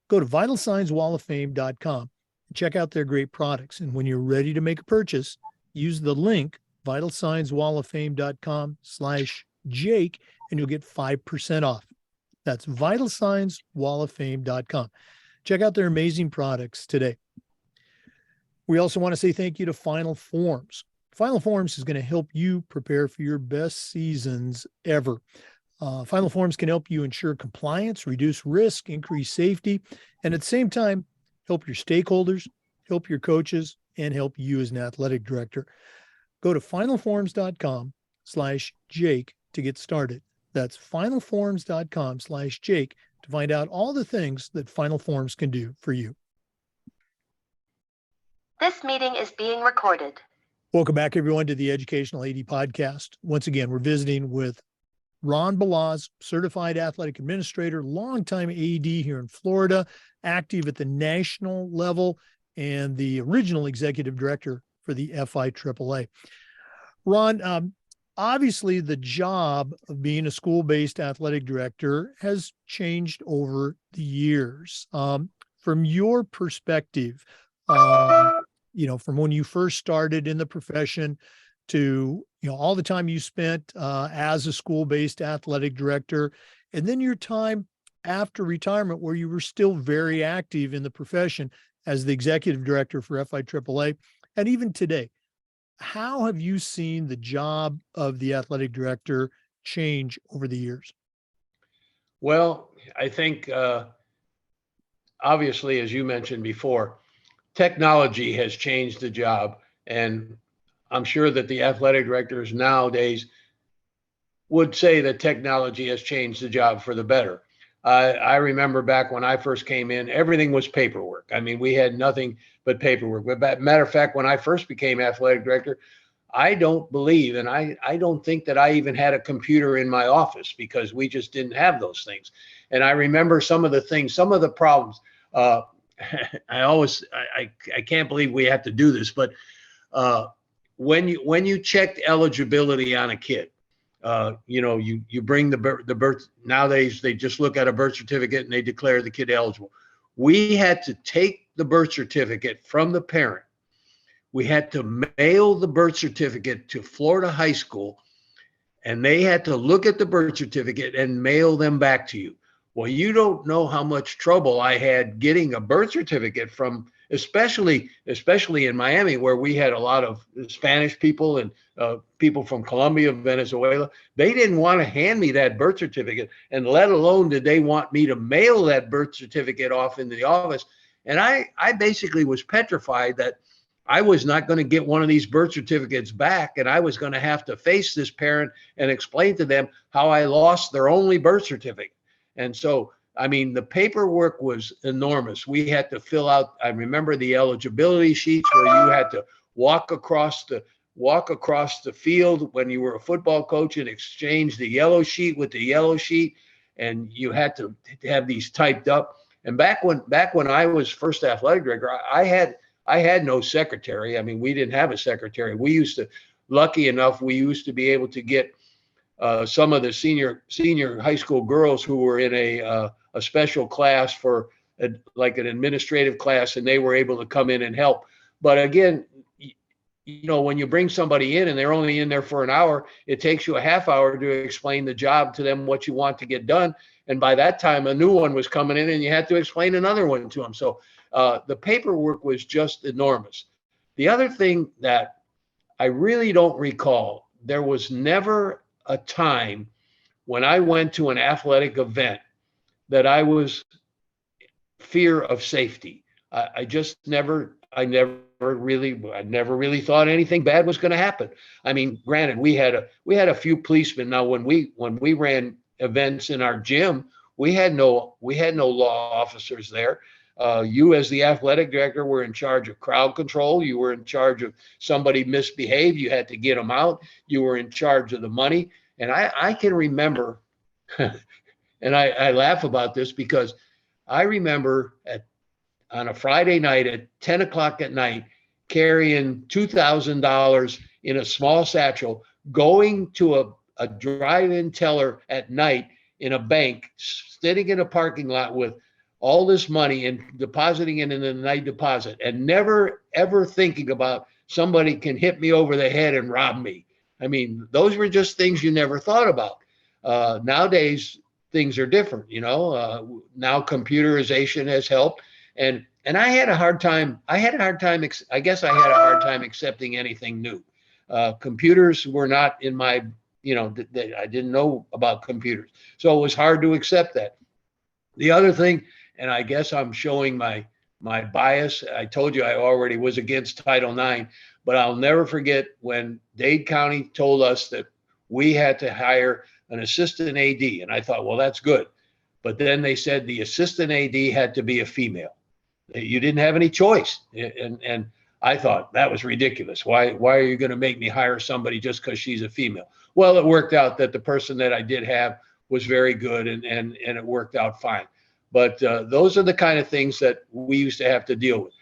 Go to vitalsignswalloffame.com and check out their great products. And when you're ready to make a purchase, use the link vitalsignswalloffame.com/Jake, and you'll get 5% off. That's vitalsignswalloffame.com. Check out their amazing products today. We also want to say thank you to Final Forms. Final Forms is going to help you prepare for your best seasons ever. Final Forms can help you ensure compliance, reduce risk, increase safety, and at the same time, help your stakeholders, help your coaches, and help you as an athletic director. Go to finalforms.com/Jake to get started. That's finalforms.com/Jake to find out all the things that Final Forms can do for you. This meeting is being recorded. Welcome back, everyone, to the Educational AD Podcast. Once again, we're visiting with Ron Balazs, certified athletic administrator, longtime AD here in Florida, active at the national level, and the original executive director for the FIAAA. Ron, obviously the job of being a school-based athletic director has changed over the years. From your perspective, from when you first started in the profession to, all the time you spent as a school-based athletic director, and then your time after retirement where you were still very active in the profession as the executive director for FIAAA, and even today, how have you seen the job of the athletic director change over the years? Well, I think obviously, as you mentioned before, technology has changed the job. And I'm sure that the athletic directors nowadays would say that technology has changed the job for the better. I remember back when I first came in, everything was paperwork. I mean, we had nothing but paperwork. But matter of fact, when I first became athletic director, I don't believe, and I don't think that I even had a computer in my office because we just didn't have those things. And I remember some of the things, some of the problems. Uh, I can't believe we have to do this, but uh, when you checked eligibility on a kid, you bring the birth. Nowadays they just look at a birth certificate and they declare the kid eligible. We had to take the birth certificate from the parent. We had to mail the birth certificate to Florida high school, and they had to look at the birth certificate and mail them back to you. Well, you don't know how much trouble I had getting a birth certificate from, especially in Miami, where we had a lot of Spanish people and people from Colombia, Venezuela. They didn't want to hand me that birth certificate, and let alone did they want me to mail that birth certificate off into the office. And I basically was petrified that I was not going to get one of these birth certificates back, and I was going to have to face this parent and explain to them how I lost their only birth certificate. And so, I mean, the paperwork was enormous. We had to fill out, I remember the eligibility sheets where you had to walk across the field when you were a football coach and exchange the yellow sheet with the yellow sheet, and you had to have these typed up. And back when I was first athletic director, I had no secretary. I mean, we didn't have a secretary. Lucky enough, we used to be able to get some of the senior high school girls who were in a special class for like an administrative class, and they were able to come in and help. But again, when you bring somebody in and they're only in there for an hour, it takes you a half hour to explain the job to them, what you want to get done. And by that time, a new one was coming in and you had to explain another one to them. So the paperwork was just enormous. The other thing that I really don't recall, there was never a time when I went to an athletic event that I was fear of safety. I never really thought anything bad was going to happen. I mean, granted, we had a few policemen. Now, when we ran events in our gym, we had no law officers there. You, as the athletic director, were in charge of crowd control. You were in charge of somebody misbehaved, you had to get them out. You were in charge of the money. And I can remember, and I laugh about this because I remember on a Friday night at 10 o'clock at night, carrying $2,000 in a small satchel, going to a drive-in teller at night in a bank, sitting in a parking lot with all this money and depositing it in the night deposit, and never, ever thinking about somebody can hit me over the head and rob me. I mean, those were just things you never thought about. Nowadays, things are different. Now computerization has helped. And I had a hard time. I guess I had a hard time accepting anything new. Computers were not in my, I didn't know about computers. So it was hard to accept that. The other thing, and I guess I'm showing my bias. I told you I already was against Title IX, but I'll never forget when Dade County told us that we had to hire an assistant AD. And I thought, well, that's good. But then they said the assistant AD had to be a female. You didn't have any choice. And I thought that was ridiculous. Why are you going to make me hire somebody just because she's a female? Well, it worked out that the person that I did have was very good, and it worked out fine. But those are the kind of things that we used to have to deal with.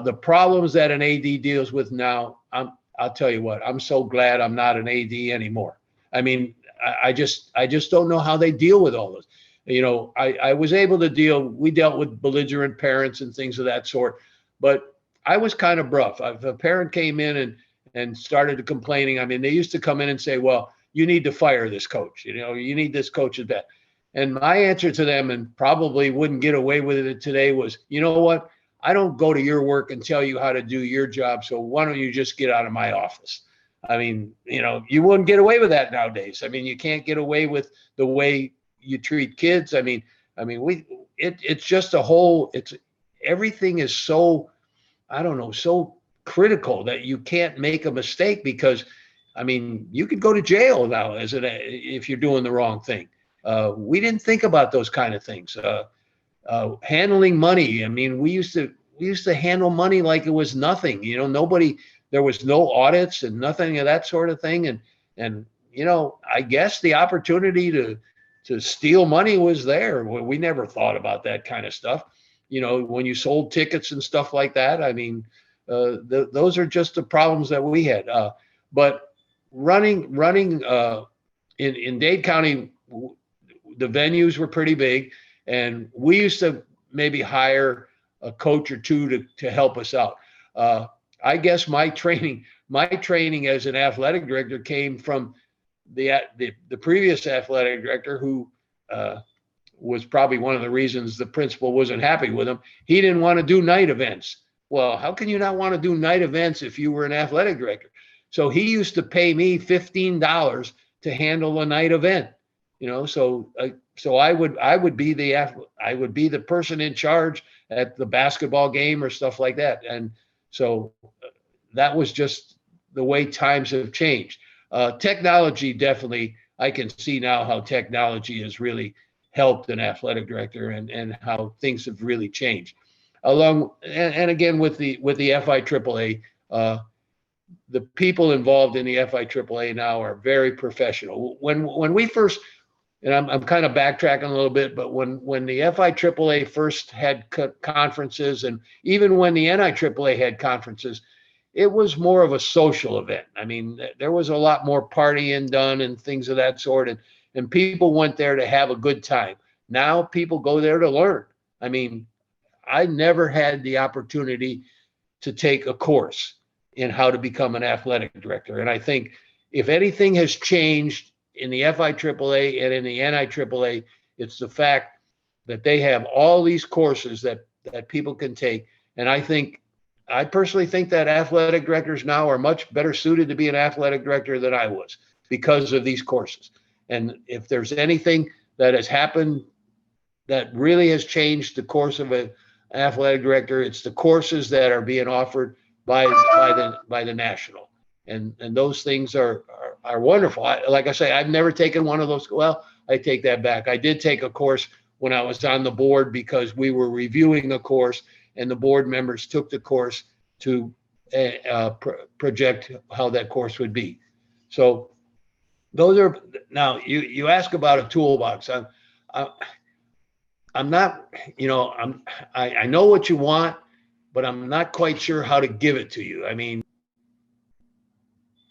The problems that an AD deals with now, I'll tell you what, I'm so glad I'm not an AD anymore. I mean, I just don't know how they deal with all this. I was able to we dealt with belligerent parents and things of that sort, but I was kind of rough. If a parent came in and started complaining, I mean, they used to come in and say, well, you need to fire this coach. You need this coach as bad. And my answer to them, and probably wouldn't get away with it today, was, you know what? I don't go to your work and tell you how to do your job. So why don't you just get out of my office? I mean, you wouldn't get away with that nowadays. I mean, you can't get away with the way you treat kids. I mean, I mean, it's just everything is so, I don't know, so critical that you can't make a mistake because, I mean, you could go to jail now if you're doing the wrong thing. We didn't think about those kind of things. Handling money. I mean, we used to handle money like it was nothing. There was no audits and nothing of that sort of thing. And I guess the opportunity to steal money was there. We never thought about that kind of stuff. When you sold tickets and stuff like that. I mean, those are just the problems that we had. But running in Dade County, the venues were pretty big, and we used to maybe hire a coach or two to help us out. I guess my training as an athletic director came from the previous athletic director who was probably one of the reasons the principal wasn't happy with him. He didn't want to do night events. Well, how can you not want to do night events if you were an athletic director? So he used to pay me $15 to handle a night event. So I would be the person in charge at the basketball game or stuff like that. And so that was just the way times have changed. Technology, definitely, I can see now how technology has really helped an athletic director and how things have really changed. And again, with the FIAAA, the people involved in the FIAAA now are very professional. When we first, and I'm kind of backtracking a little bit, but when the FIAAA first had conferences, and even when the NIAAA had conferences, it was more of a social event. I mean, there was a lot more partying done and things of that sort, and people went there to have a good time. Now people go there to learn. I mean, I never had the opportunity to take a course in how to become an athletic director. And I think if anything has changed in the FIAAA and in the NIAAA, it's the fact that they have all these courses that people can take. And I personally think that athletic directors now are much better suited to be an athletic director than I was because of these courses. And if there's anything that has happened that really has changed the course of an athletic director, it's the courses that are being offered by the national. And those things are wonderful. Like I say, I've never taken one of those. Well, I take that back. I did take a course when I was on the board because we were reviewing a course, and the board members took the course to project how that course would be. So those are, now you ask about a toolbox. I'm not, I know what you want, but I'm not quite sure how to give it to you. I mean,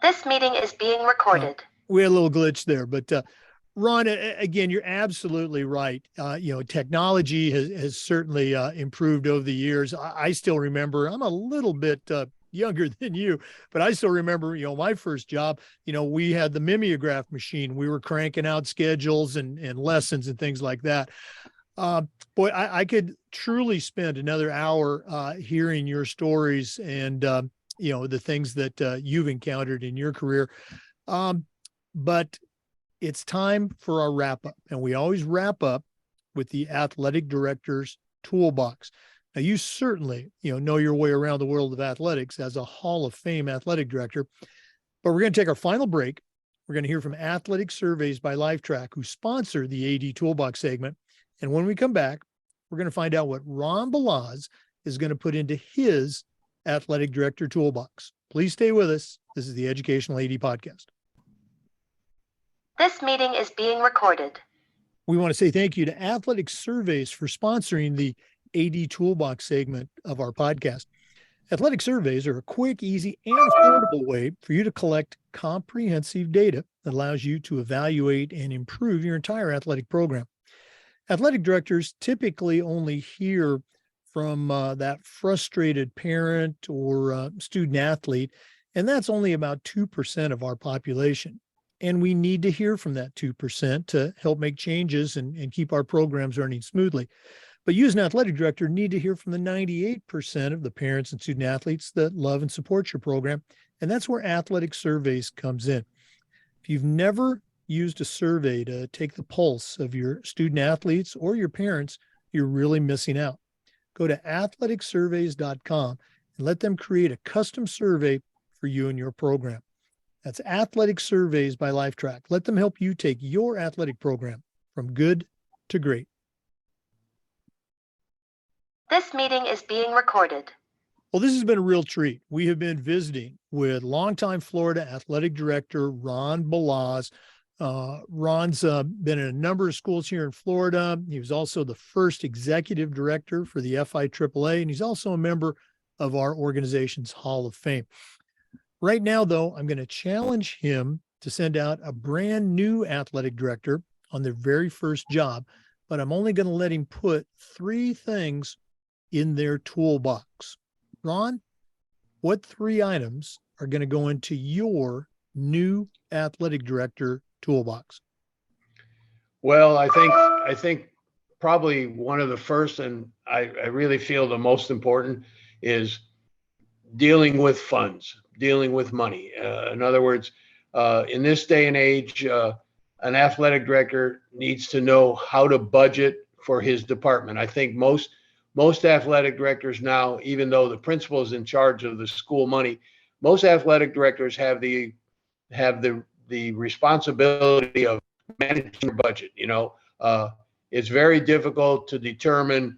This meeting is being recorded. We had a little glitch there, but Ron, again, you're absolutely right. Technology has certainly improved over the years. I still remember, I'm a little bit younger than you, but I still remember, my first job, we had the mimeograph machine. We were cranking out schedules and lessons and things like that. Boy, I could truly spend another hour hearing your stories and, the things that you've encountered in your career. But it's time for our wrap up. And we always wrap up with the athletic director's toolbox. Now, you certainly, know your way around the world of athletics as a Hall of Fame athletic director. But we're going to take our final break. We're going to hear from Athletic Surveys by Lifetrack, who sponsor the AD Toolbox segment. And when we come back, we're going to find out what Ron Balazs is going to put into his athletic director toolbox. Please stay with us. This is the Educational AD Podcast. This meeting is being recorded. We want to say thank you to Athletic Surveys for sponsoring the AD Toolbox segment of our podcast. Athletic Surveys are a quick, easy, and affordable way for you to collect comprehensive data that allows you to evaluate and improve your entire athletic program. Athletic directors typically only hear from that frustrated parent or student athlete, and that's only about 2% of our population. And we need to hear from that 2% to help make changes and keep our programs running smoothly. But you as an athletic director need to hear from the 98% of the parents and student athletes that love and support your program. And that's where Athletic Surveys comes in. If you've never used a survey to take the pulse of your student athletes or your parents, you're really missing out. Go to athleticsurveys.com and let them create a custom survey for you and your program. That's Athletic Surveys by LifeTrack. Let them help you take your athletic program from good to great. This meeting is being recorded. Well, this has been a real treat. We have been visiting with longtime Florida athletic director Ron Balazs. Ron's been in a number of schools here in Florida. He was also the first executive director for the FIAAA, and he's also a member of our organization's Hall of Fame. Right now, though, I'm going to challenge him to send out a brand new athletic director on their very first job, but I'm only going to let him put 3 things in their toolbox. Ron, what 3 items are going to go into your new athletic director toolbox? Well, I think probably one of the first, and I really feel the most important, is dealing with funds, dealing with money. In other words, in this day and age, an athletic director needs to know how to budget for his department. I think most athletic directors now, even though the principal is in charge of the school money, most athletic directors have the responsibility of managing your budget. It's very difficult to determine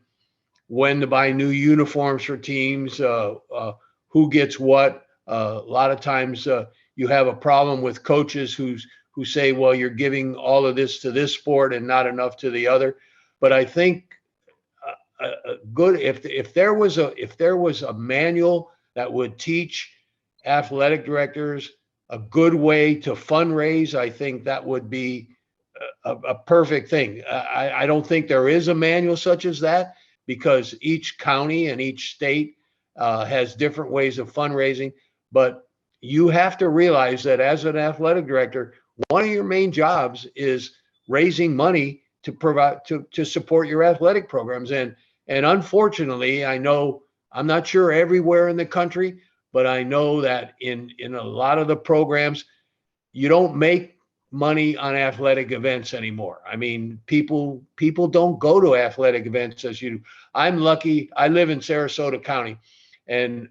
when to buy new uniforms for teams, who gets what. A lot of times you have a problem with coaches who say, well, you're giving all of this to this sport and not enough to the other. But I think good if there was a manual that would teach athletic directors a good way to fundraise, I think that would be a perfect thing. I don't think there is a manual such as that, because each county and each state has different ways of fundraising. But you have to realize that as an athletic director, one of your main jobs is raising money to provide to support your athletic programs. And unfortunately, I know, I'm not sure everywhere in the country, but I know that in a lot of the programs, you don't make money on athletic events anymore. I mean, people don't go to athletic events as you do. I'm lucky. I live in Sarasota County, and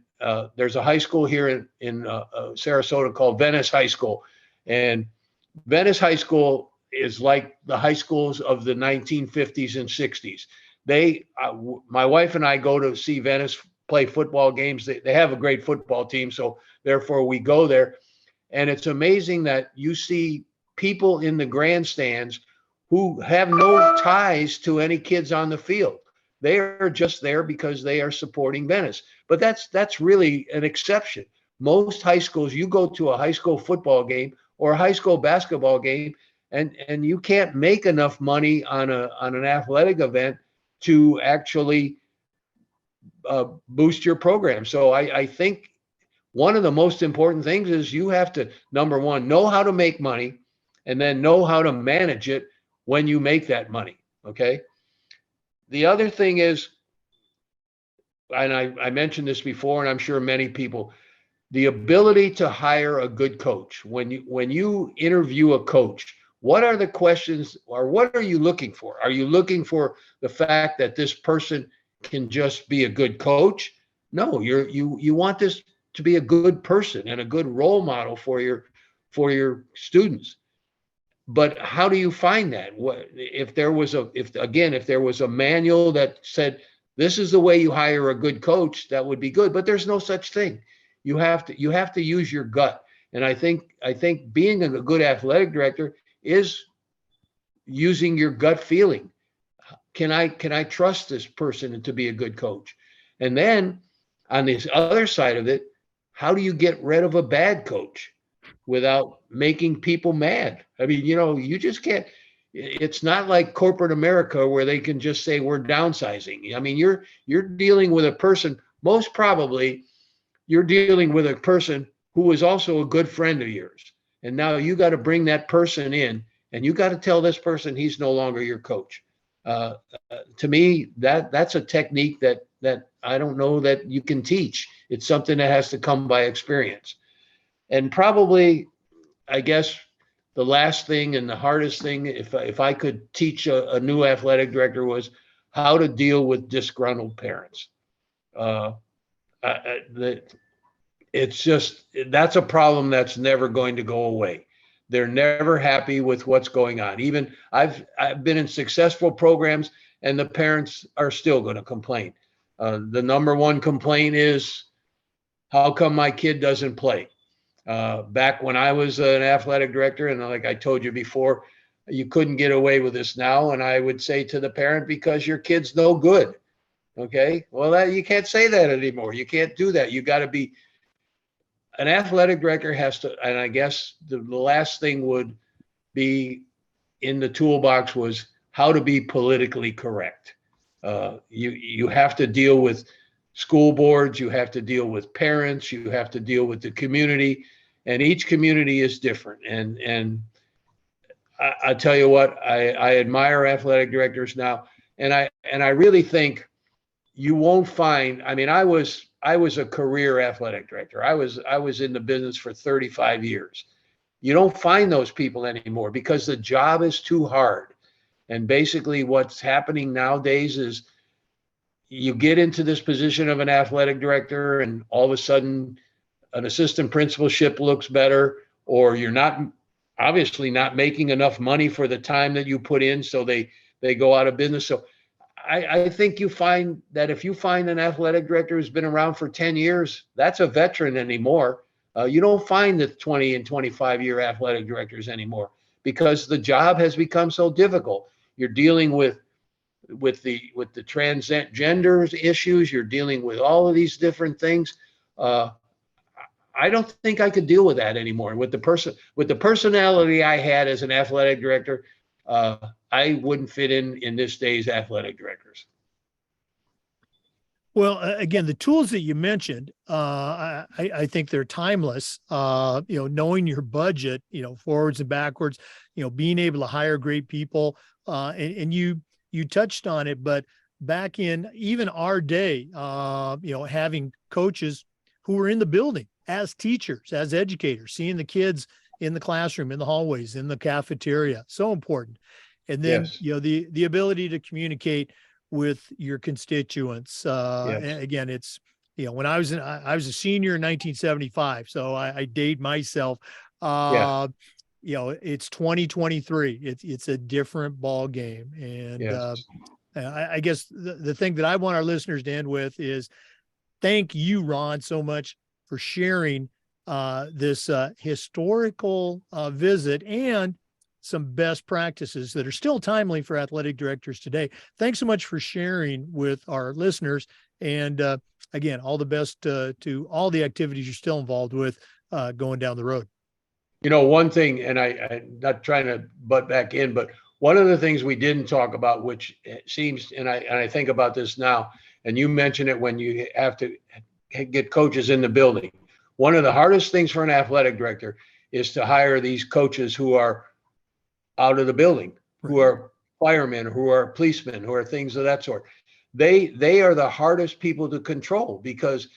there's a high school here in Sarasota called Venice High School. And Venice High School is like the high schools of the 1950s and 60s. My wife and I go to see Venice play football games. They have a great football team, so therefore we go there. And it's amazing that you see people in the grandstands who have no ties to any kids on the field. They are just there because they are supporting Venice. But that's really an exception. Most high schools, you go to a high school football game or a high school basketball game, and you can't make enough money on an athletic event to actually boost your program. So I think one of the most important things is you have to, number one, know how to make money, and then know how to manage it when you make that money. Okay. The other thing is, and I mentioned this before, and I'm sure many people, the ability to hire a good coach. When you interview a coach, what are the questions, or what are you looking for? Are you looking for the fact that this person can just be a good coach? No, you want this to be a good person and a good role model for your students. But how do you find that? If there was a manual that said this is the way you hire a good coach, that would be good. But there's no such thing. You have to use your gut. And I think being a good athletic director is using your gut feeling. Can I trust this person to be a good coach? And then on this other side of it, how do you get rid of a bad coach without making people mad? I mean, you just can't. It's not like corporate America where they can just say we're downsizing. I mean, you're dealing with a person, most probably you're dealing with a person who is also a good friend of yours. And now you got to bring that person in, and you got to tell this person he's no longer your coach. To me, that's a technique that I don't know that you can teach. It's something that has to come by experience. And probably, I guess, the last thing and the hardest thing, if I could teach a new athletic director, was how to deal with disgruntled parents. It's just, that's a problem that's never going to go away. They're never happy with what's going on. Even I've been in successful programs, and the parents are still going to complain. The number one complaint is, how come my kid doesn't play? Back when I was an athletic director, and like I told you before, you couldn't get away with this now. And I would say to the parent, because your kid's no good. Okay. Well, you can't say that anymore. You can't do that. You got to be, an athletic director has to, and I guess the last thing would be in the toolbox was how to be politically correct. You have to deal with school boards, you have to deal with parents, you have to deal with the community, and each community is different. And I tell you what, I admire athletic directors now, and I really think you won't find. I mean, I was a career athletic director. I was in the business for 35 years. You don't find those people anymore because the job is too hard. And basically what's happening nowadays is you get into this position of an athletic director, and all of a sudden an assistant principalship looks better, or you're not, obviously not making enough money for the time that you put in. So they go out of business. So I think you find that if you find an athletic director who's been around for 10 years, that's a veteran anymore. You don't find the 20 and 25-year athletic directors anymore because the job has become so difficult. You're dealing with the transgender issues. You're dealing with all of these different things. I don't think I could deal with that anymore. With the personality I had as an athletic director, I wouldn't fit in this day's athletic directors. Well, again, the tools that you mentioned, I think they're timeless. Knowing your budget, forwards and backwards, being able to hire great people, and you touched on it, but back in even our day, having coaches who were in the building as teachers, as educators, seeing the kids in the classroom, in the hallways, in the cafeteria, so important. And then, Yes. The ability to communicate with your constituents. Yes. Again, it's, when I was a senior in 1975, so I date myself. Yeah. It's 2023. It's a different ball game. And Yes. I guess the thing that I want our listeners to end with is thank you, Ron, so much for sharing this historical visit and some best practices that are still timely for athletic directors today. Thanks so much for sharing with our listeners. And again, all the best to all the activities you're still involved with going down the road. One thing, and I'm not trying to butt back in, but one of the things we didn't talk about, which seems, and I think about this now, and you mentioned it when you have to get coaches in the building. One of the hardest things for an athletic director is to hire these coaches who are out of the building, who are firemen, who are policemen, who are things of that sort. They are the hardest people to control because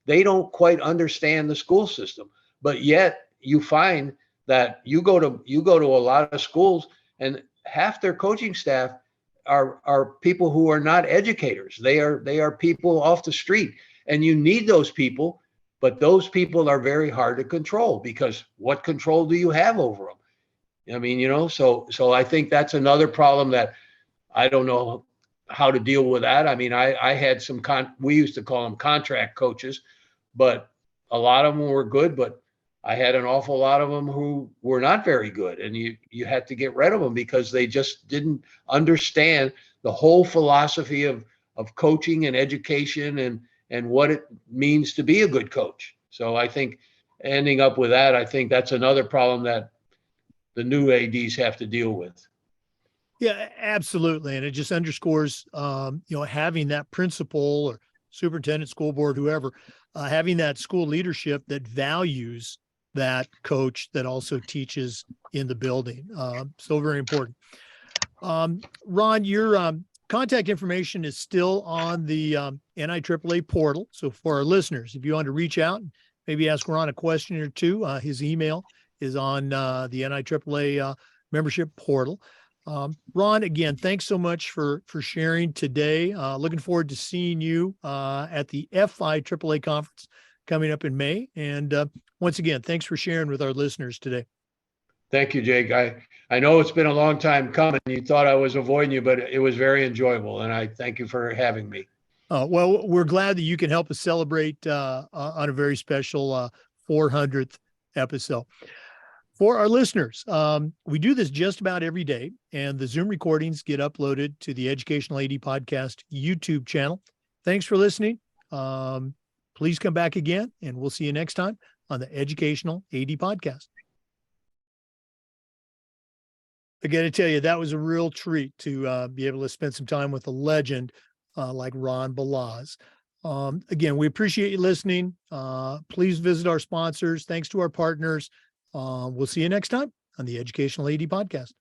they don't quite understand the school system. But yet you find that you go to a lot of schools, and half their coaching staff are people who are not educators. They are people off the street, and you need those people, but those people are very hard to control because what control do you have over them? I mean, so I think that's another problem that I don't know how to deal with that. I mean, I had we used to call them contract coaches, but a lot of them were good, but I had an awful lot of them who were not very good, and you had to get rid of them because they just didn't understand the whole philosophy of coaching and education and what it means to be a good coach. So I think ending up with that, I think that's another problem that the new ADs have to deal with. Yeah, absolutely. And it just underscores, having that principal or superintendent, school board, whoever, having that school leadership that values that coach that also teaches in the building. So very important. Ron, your contact information is still on the NIAAA portal. So for our listeners, if you want to reach out and maybe ask Ron a question or two, his email is on the NIAAA membership portal. Ron, again, thanks so much for sharing today. Looking forward to seeing you at the FIAAA conference coming up in May. And once again, thanks for sharing with our listeners today. Thank you, Jake. I know it's been a long time coming. You thought I was avoiding you, but it was very enjoyable. And I thank you for having me. Well, we're glad that you can help us celebrate on a very special 400th episode. For our listeners, we do this just about every day, and the Zoom recordings get uploaded to the Educational AD Podcast YouTube channel. Thanks for listening. Please come back again, and we'll see you next time on the Educational AD Podcast. I got to tell you, that was a real treat to be able to spend some time with a legend like Ron Balazs. Again, we appreciate you listening. Please visit our sponsors. Thanks to our partners. We'll see you next time on the Educational AD Podcast.